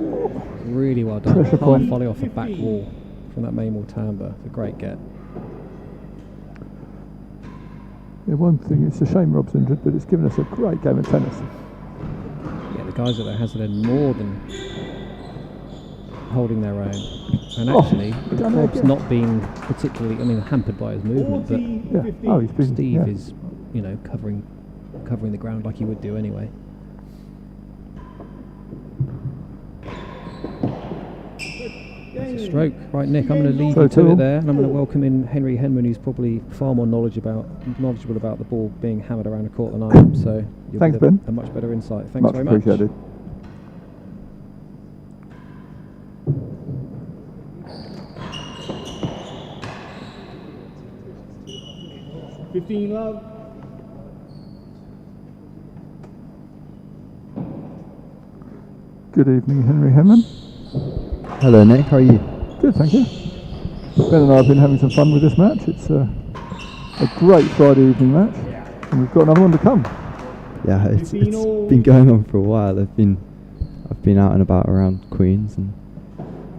Really well done. Pressure Half point. volley off the back wall from that main wall timbre. It's a great get. yeah, one thing, it's a shame Rob's injured, but it's given us a great game of tennis. Yeah, the guys at the Hazard end more than holding their own. And Oh, actually, done it Rob's again. not been particularly, hampered by his movement, but 40, Yeah. 15. Oh, he's been. Steve yeah. is, covering the ground like he would do anyway. It's a stroke. Right, Nick, I'm going to leave So you to two. it there, and I'm going to welcome in Henry Henman, who's probably far more knowledgeable about the ball being hammered around a court than I am. So you'll Thanks, get Ben. a much better insight. Thanks Much very much. appreciated. 15 love. Good evening, Henry Hemman. Hello Nick, how are you? Good, thank you. Ben and I have been having some fun with this match. It's a great Friday evening match, and we've got another one to come. Yeah, it's been going on for a while. I've been out and about around Queens and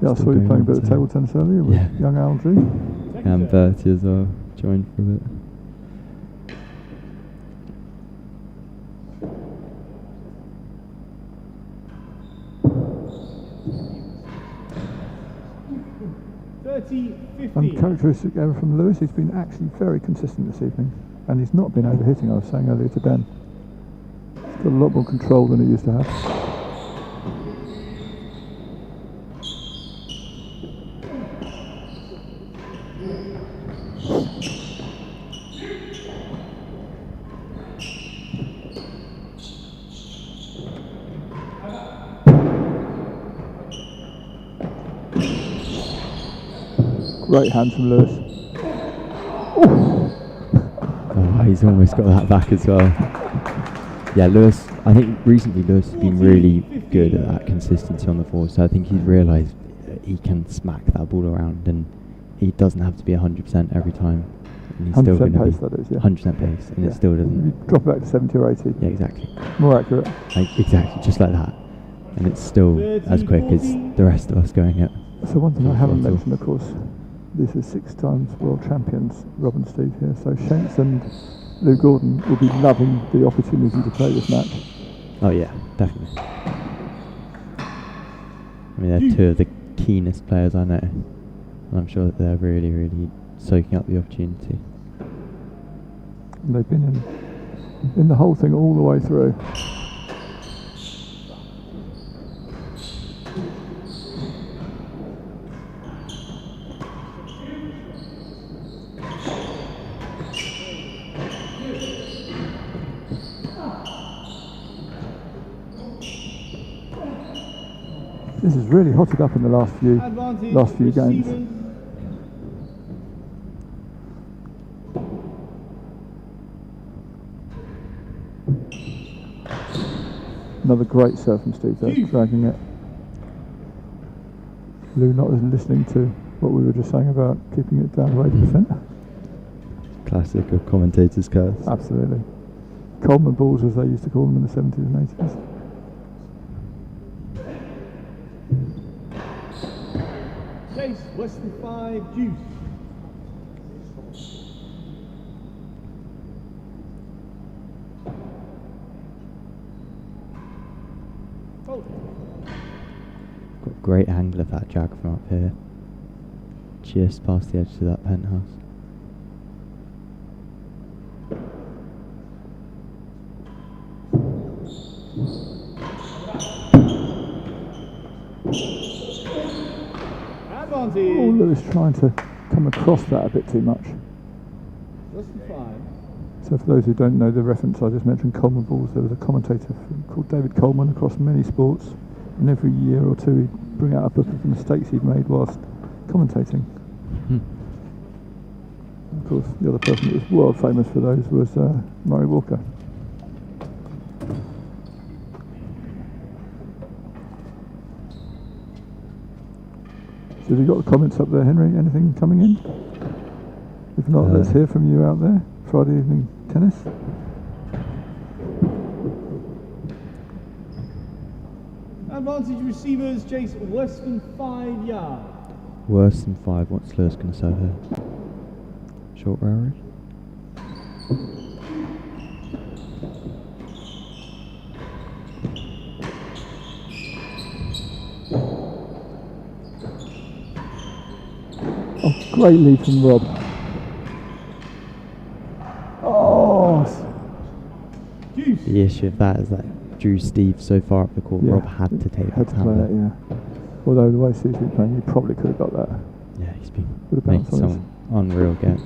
Yeah, I saw you playing a bit of table tennis earlier with young Aldry. and Bertie as well, joined for a bit. Uncharacteristic error from Lewis. He's been actually very consistent this evening, and he's not been overhitting. I was saying earlier to Ben, he's got a lot more control than he used to have. Great hand from Lewis. Oh, he's almost got that back as well. Yeah, Lewis, I think recently Lewis has been really good at that consistency on the floor, so I think he's realised he can smack that ball around and he doesn't have to be 100% every time. And he's still 100% pace, that is, yeah. 100% pace, and it still doesn't. You drop it back to 70 or 80. Yeah, exactly. More accurate. Like, exactly, just like that. And it's still as quick as the rest of us going at. So one thing I haven't mentioned, of course, this is 6 times world champions, Rob and Steve here. So Shanks and Lou Gordon will be loving the opportunity to play this match. Oh yeah, definitely. I mean, they're two of the keenest players I know, and I'm sure that they're really, really soaking up the opportunity. And they've been in the whole thing all the way through. This has really hotted up in the last few games. Another great serve from Steve there, dragging it. Lou not listening to what we were just saying about keeping it down to 80%. Classic of commentators' curse. Absolutely. Coleman balls, as they used to call them in the 70s and 80s. Chase, Western 5, Juice. Got great angle of that jag from up here. Just past the edge to that penthouse. Oh, Lewis trying to come across that a bit too much. Western 5. So for those who don't know the reference I just mentioned, Coleman balls, there was a commentator called David Coleman across many sports, and every year or two he'd bring out a book of the mistakes he'd made whilst commentating. Of course, the other person that was world famous for those was Murray Walker. So have you got the comments up there, Henry? Anything coming in? If not, let's hear from you out there. Friday evening tennis. Advantage receivers, Chase, worse than 5 yards. Worse than 5, what's Lewis going to serve here? Short rallies? Oh, great lead from Rob. Oh! The issue of that is that drew Steve so far up the court. Rob had to take had that. to play that, yeah. Although the way Steve's been playing, he probably could have got that. Yeah, he's been Would have making bounced on some unreal gets.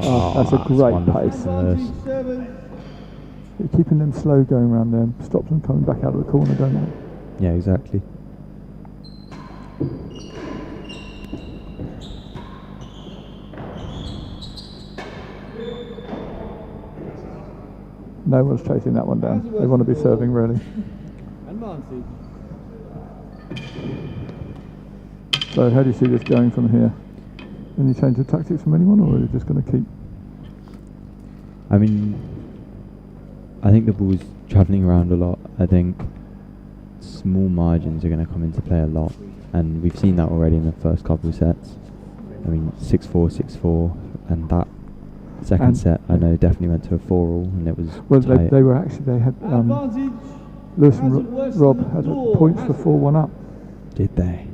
Oh, that's a great pace. Keeping them slow going around there stops them coming back out of the corner, don't they? Yeah, exactly. No one's chasing that one down. They want to be serving, really. Advantage. So how do you see this going from here? Any change of tactics from anyone, or are you just going to keep? I mean, I think the ball's travelling around a lot. I think small margins are going to come into play a lot, and we've seen that already in the first couple of sets. I mean, 6-4, 6-4, and that second set I know definitely went to a 4-all, and it was tight. They were actually, they had Lewis and Rob had points for 4-1 up. Did they?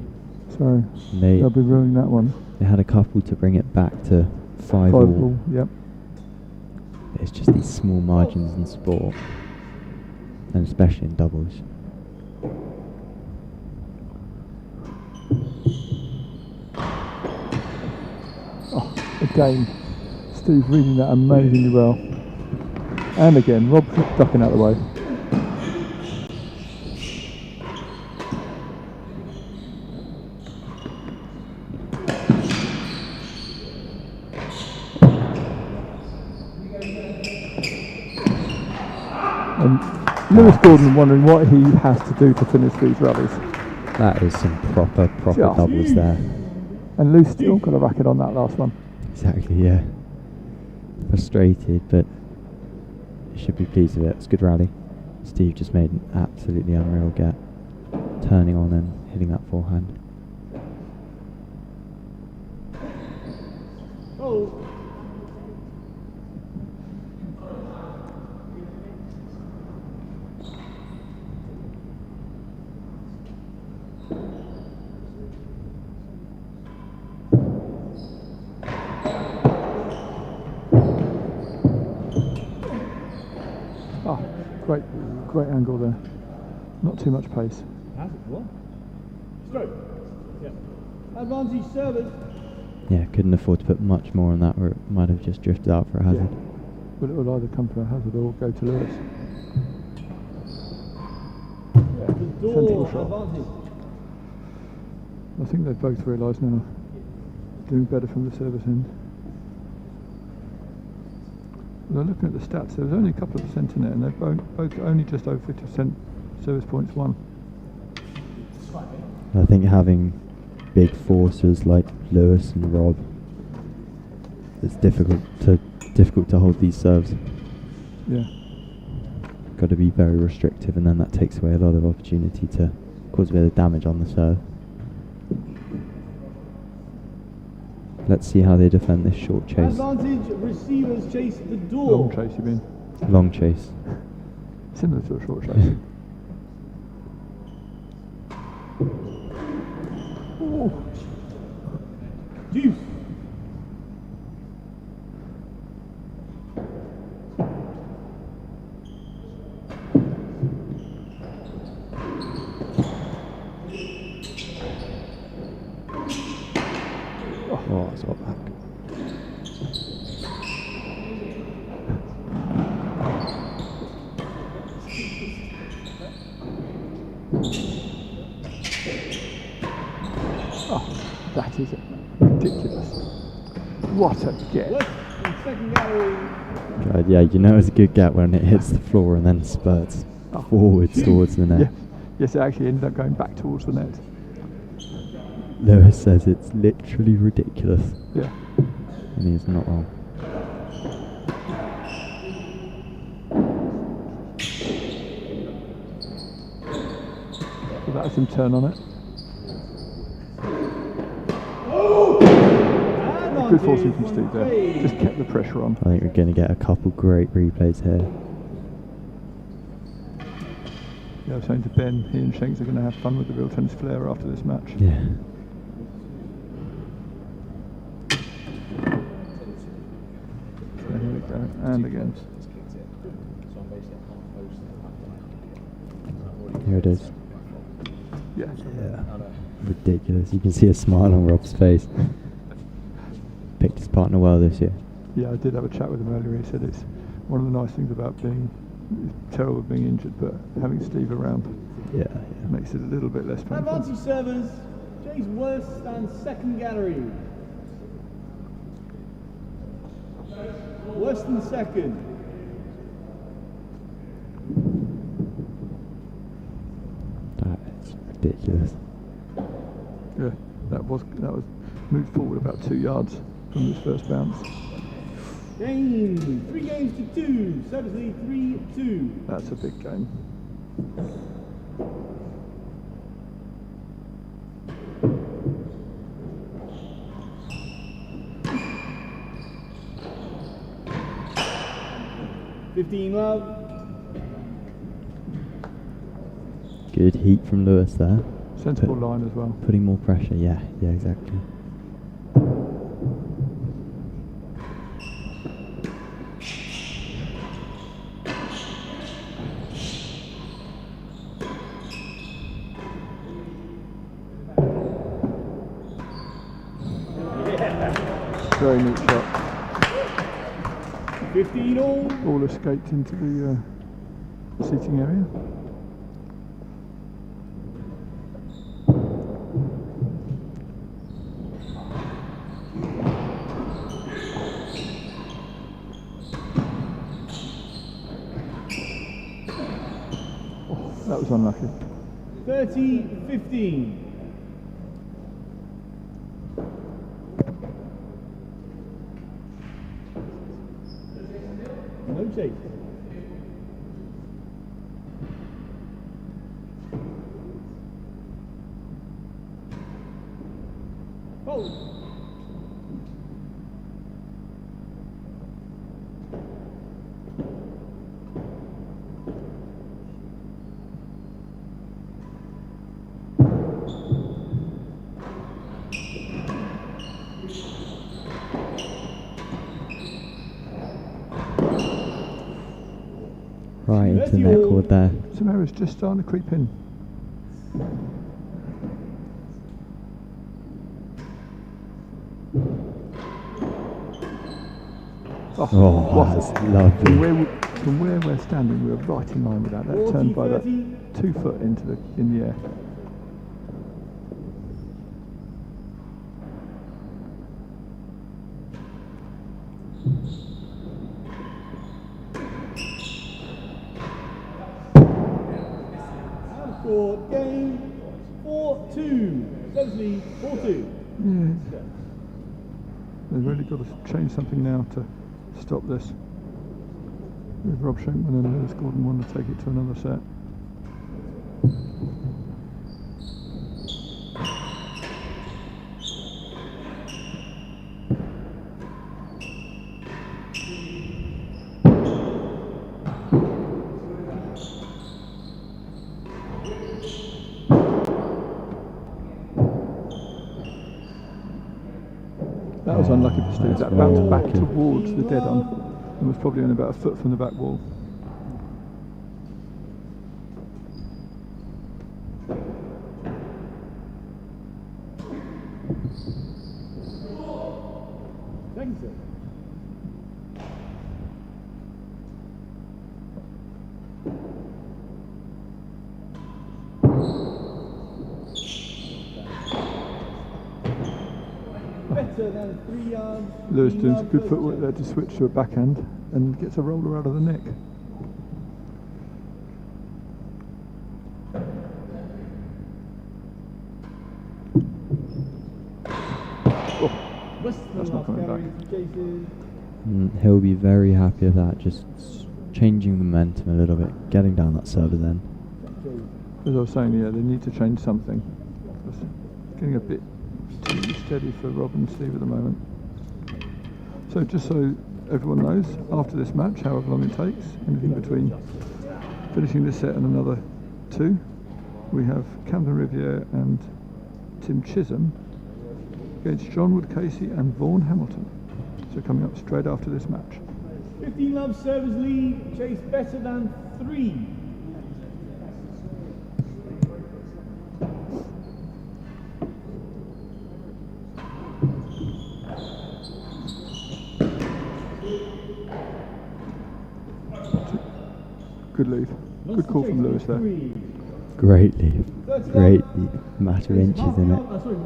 So they'll be ruining that one. They had a couple to bring it back to 5-all. 5-all, yep. It's just these small margins in sport, and especially in doubles. Oh, again, Steve reading that amazingly well. And again, Rob ducking out of the way. And Lewis Gordon wondering what he has to do to finish these rallies. That is some proper doubles there. And Lou's still got a racket on that last one. Exactly, yeah. Frustrated, but should be pleased with it. It's a good rally. Steve just made an absolutely unreal get, turning on and hitting that forehand. Oh. Great angle there. Not too much pace. What? Stroke. Yeah. Advantage servers. Yeah, couldn't afford to put much more on that, or it might have just drifted out for a hazard. Yeah. Well, it will either come for a hazard or go to Lewis. Door advantage. I think they've both realised now. Doing better from the service end. Well, looking at the stats, there was only a couple of percent in it, and they've both only just over 50% service points won. I think having big forces like Lewis and Rob, it's difficult to hold these serves. Yeah. Got to be very restrictive, and then that takes away a lot of opportunity to cause a bit of damage on the serve. Let's see how they defend this short chase. Advantage, receivers chase the door. Long chase, you mean? Long chase. Similar to a short chase. Oh. Deuce. Oh, it's got back. Oh, that is ridiculous. What a get. Second gallery. God, yeah, you know it's a good get when it hits the floor and then spurts forwards towards the net. Yeah. Yes, it actually ended up going back towards the net. Lewis says it's literally ridiculous. Yeah. And he's not wrong. So that has some turn on it. Good forcing from Steve there. Just kept the pressure on. I think we're going to get a couple great replays here. Yeah, I was saying to Ben, he and Shanks are going to have fun with the real tennis flair after this match. Yeah. So here we go, and again. Here it is. Yeah. Ridiculous. You can see a smile on Rob's face. Picked his partner well this year. Yeah, I did have a chat with him earlier. He said it's one of the nice things about being terrible being injured, but having Steve around makes it a little bit less painful. Advantage servers, Jay's worst and second gallery. Worse than second. ridiculous. Yeah, that was moved forward about 2 yards from his first bounce. Game, 3 games to 2, service lead 3-2. That's a big game. Love. Good heat from Lewis there. Sensible line as well. Putting more pressure, yeah, exactly. Very neat shot. 15 all. Ball escaped into the seating area. Oh, that was unlucky. 30-15. No chase. Hold. Right into the net cord there. Some errors just starting to creep in. Oh, that's lovely. From where we're standing, we're right in line with that. That turned by that 2 foot in the air. For game 4-2. Service lead 4-2. Yeah. They've really got to change something now to stop this. With Rob Shenkman and Lewis Gordon want to take it to another set. That was unlucky for Steve. That bounced back towards the dead on and was probably only about a foot from the back wall. Thank you, sir. Better than 3 yards. Lewis doing some good footwork there to switch to a backhand and gets a roller out of the neck. Oh, that's not coming back. He'll be very happy with that, just changing the momentum a little bit, getting down that server's end. As I was saying, yeah, they need to change something. It's getting a bit too steady for Rob and Steve at the moment. So just so everyone knows, after this match, however long it takes, anything between finishing this set and another 2, we have Camden Riviere and Tim Chisholm against John Wood Casey and Vaughan Hamilton. So coming up straight after this match. 15 love service lead, chase better than 3. Good lead. Good call from Lewis there. Great lead. Great lead. Matter of inches in it. Sorry,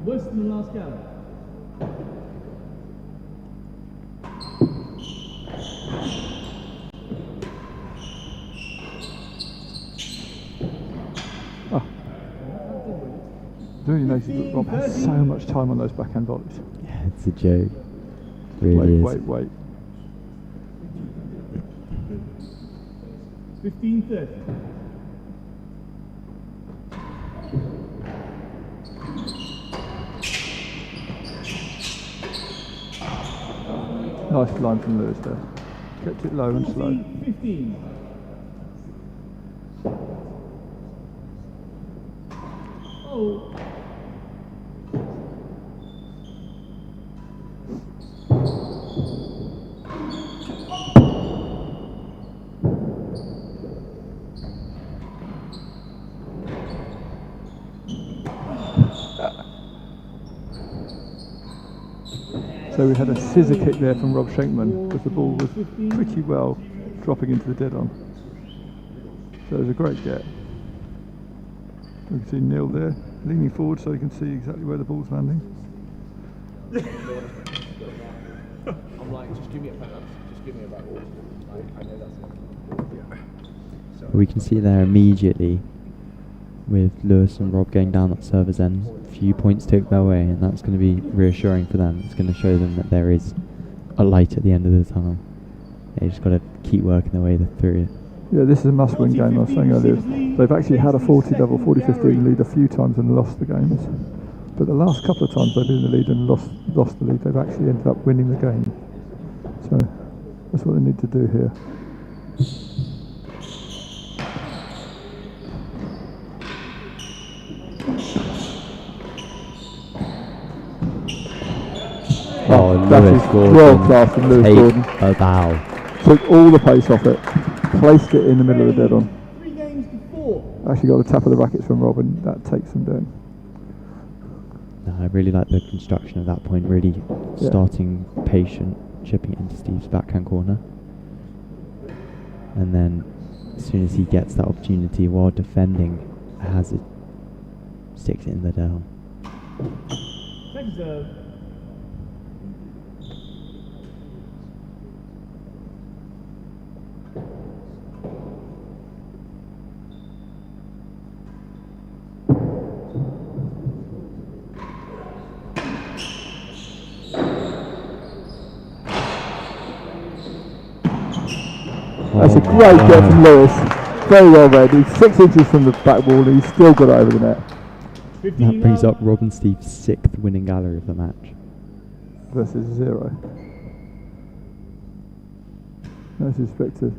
worse than the last gallop. Really noticed that Rob has so much time on those backhand volleys. Yeah, it's a joke. Really is. Wait. 15-30. Nice line from Lewis there. Kept it low and slow. 15. Oh. So we had a scissor kick there from Rob Shenkman, because the ball was pretty well dropping into the dead on. So it was a great get. You can see Neil there, leaning forward so you can see exactly where the ball's landing. I'm like, just give me a pass, just give me a back wall. I know that's it. So We can see there immediately with Lewis and Rob going down that server's end, few points took their way, and that's going to be reassuring for them. It's going to show them that there is a light at the end of the tunnel. They just got to keep working their way through it. Yeah, this is a must-win game, I was saying earlier. They've actually had a 40-level, 40-15 lead a few times and lost the games. But the last couple of times they've been in the lead and lost the lead, they've actually ended up winning the game. So that's what they need to do here. Oh, that Lewis is Gordon. world class from Lewis Take Gordon. a bow. Took all the pace off it, placed it in the middle of the dead on. 3 games to 4. Actually got a tap of the rackets from Rob, and that takes them down. No, I really like the construction of that point, really starting patient, chipping it into Steve's backhand corner. And then as soon as he gets that opportunity while defending, has it, sticks it in the dead on. Second serve. That's a great get from Lewis. Very well read. He's 6 inches from the back wall and he's still got it over the net. That brings up Rob and Steve's 6th winning gallery of the match. Versus 0. No disrespect to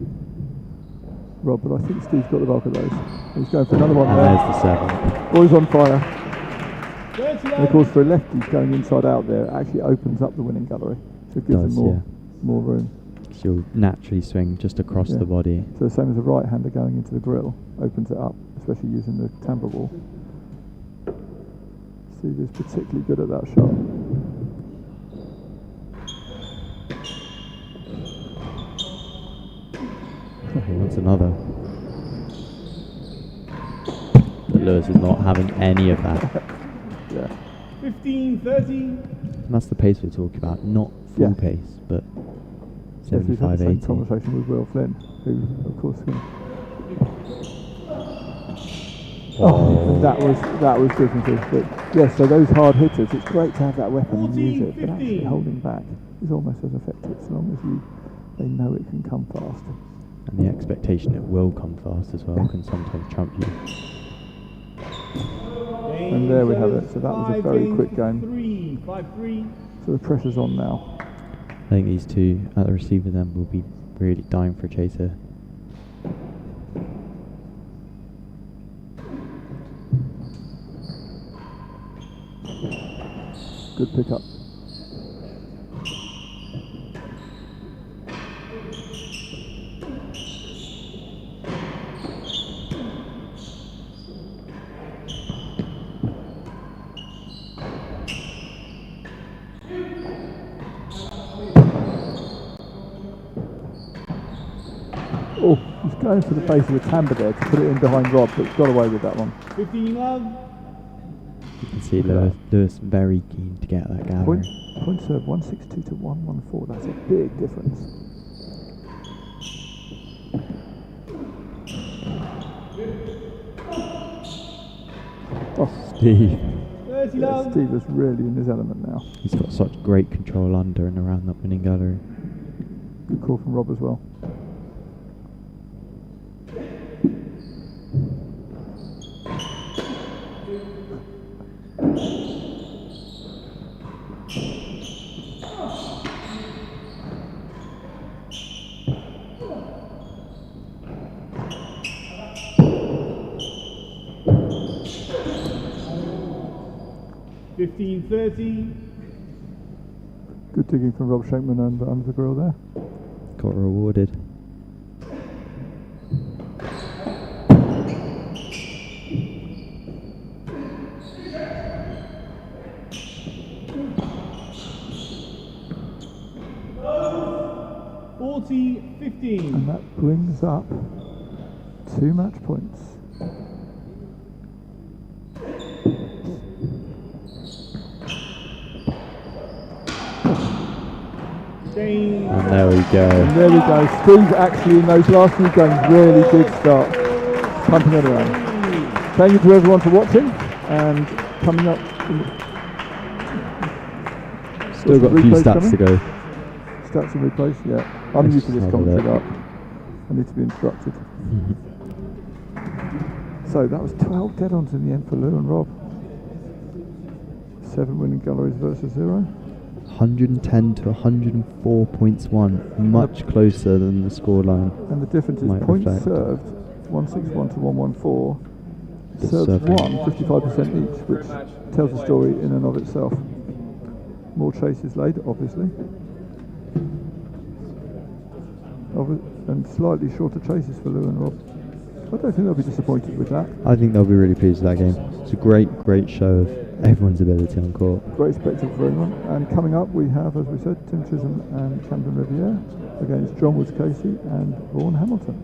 Rob, but I think Steve's got the bulk of those. He's going for another one And there. there's the 7. Boys on fire. And of course for a lefty going inside out there, it actually opens up the winning gallery. So it gives them more room. She'll naturally swing just across the body. So the same as a right-hander going into the grill, opens it up, especially using the tambour ball. Steve is particularly good at that shot. He wants another. But Lewis is not having any of that. 15-30. And that's the pace we're talking about, not full pace, but yes, we've had the same 75-80. conversation with Will Flynn, who of course that was good from Steve. But yes, so those hard hitters, it's great to have that weapon and use it, but actually holding back is almost as effective as long as they know it can come fast. And the expectation it will come fast as well can sometimes trump you. And there we have it. So that was a very quick game. 5-3. So the pressure's on now. I think these two at the receiver then will be really dying for a chaser. Good pickup. Oh, he's going for the face of the tambour there to put it in behind Rob, but got away with that one. 15 love. You can see Lewis very keen to get that gallery. Point serve 162 to 114. That's a big difference. Steve. 30 Yeah, love. Steve is really in his element now. He's got such great control under and around that winning gallery. Good call from Rob as well. $15.30. Good digging from Rob Shenkman and under the grill there. Got rewarded. $40.15. And that brings up 2 match points. Shane. And there we go. And there we go. Steve actually in those last few games really did start pumping it around. Thank you to everyone for watching, and coming up. Still got a few stats to go. Stats and replays, yeah. I'm new to this commentary art. I need to be instructed. So that was 12 dead-ons in the end for Lou and Rob. 7 winning galleries versus 0. 110 to 104 points won, much closer than the scoreline. And the difference is might points reflect. served, 161 to 114. Serves Serving. 55% each, which tells a story in and of itself. More chases laid, obviously. And slightly shorter chases for Lou and Rob. I don't think they'll be disappointed with that. I think they'll be really pleased with that game. It's a great show of everyone's ability on court. Great spectacle for everyone. And coming up we have, as we said, Tim Chisholm and Camden Riviere against John Woods Casey and Vaughan Hamilton.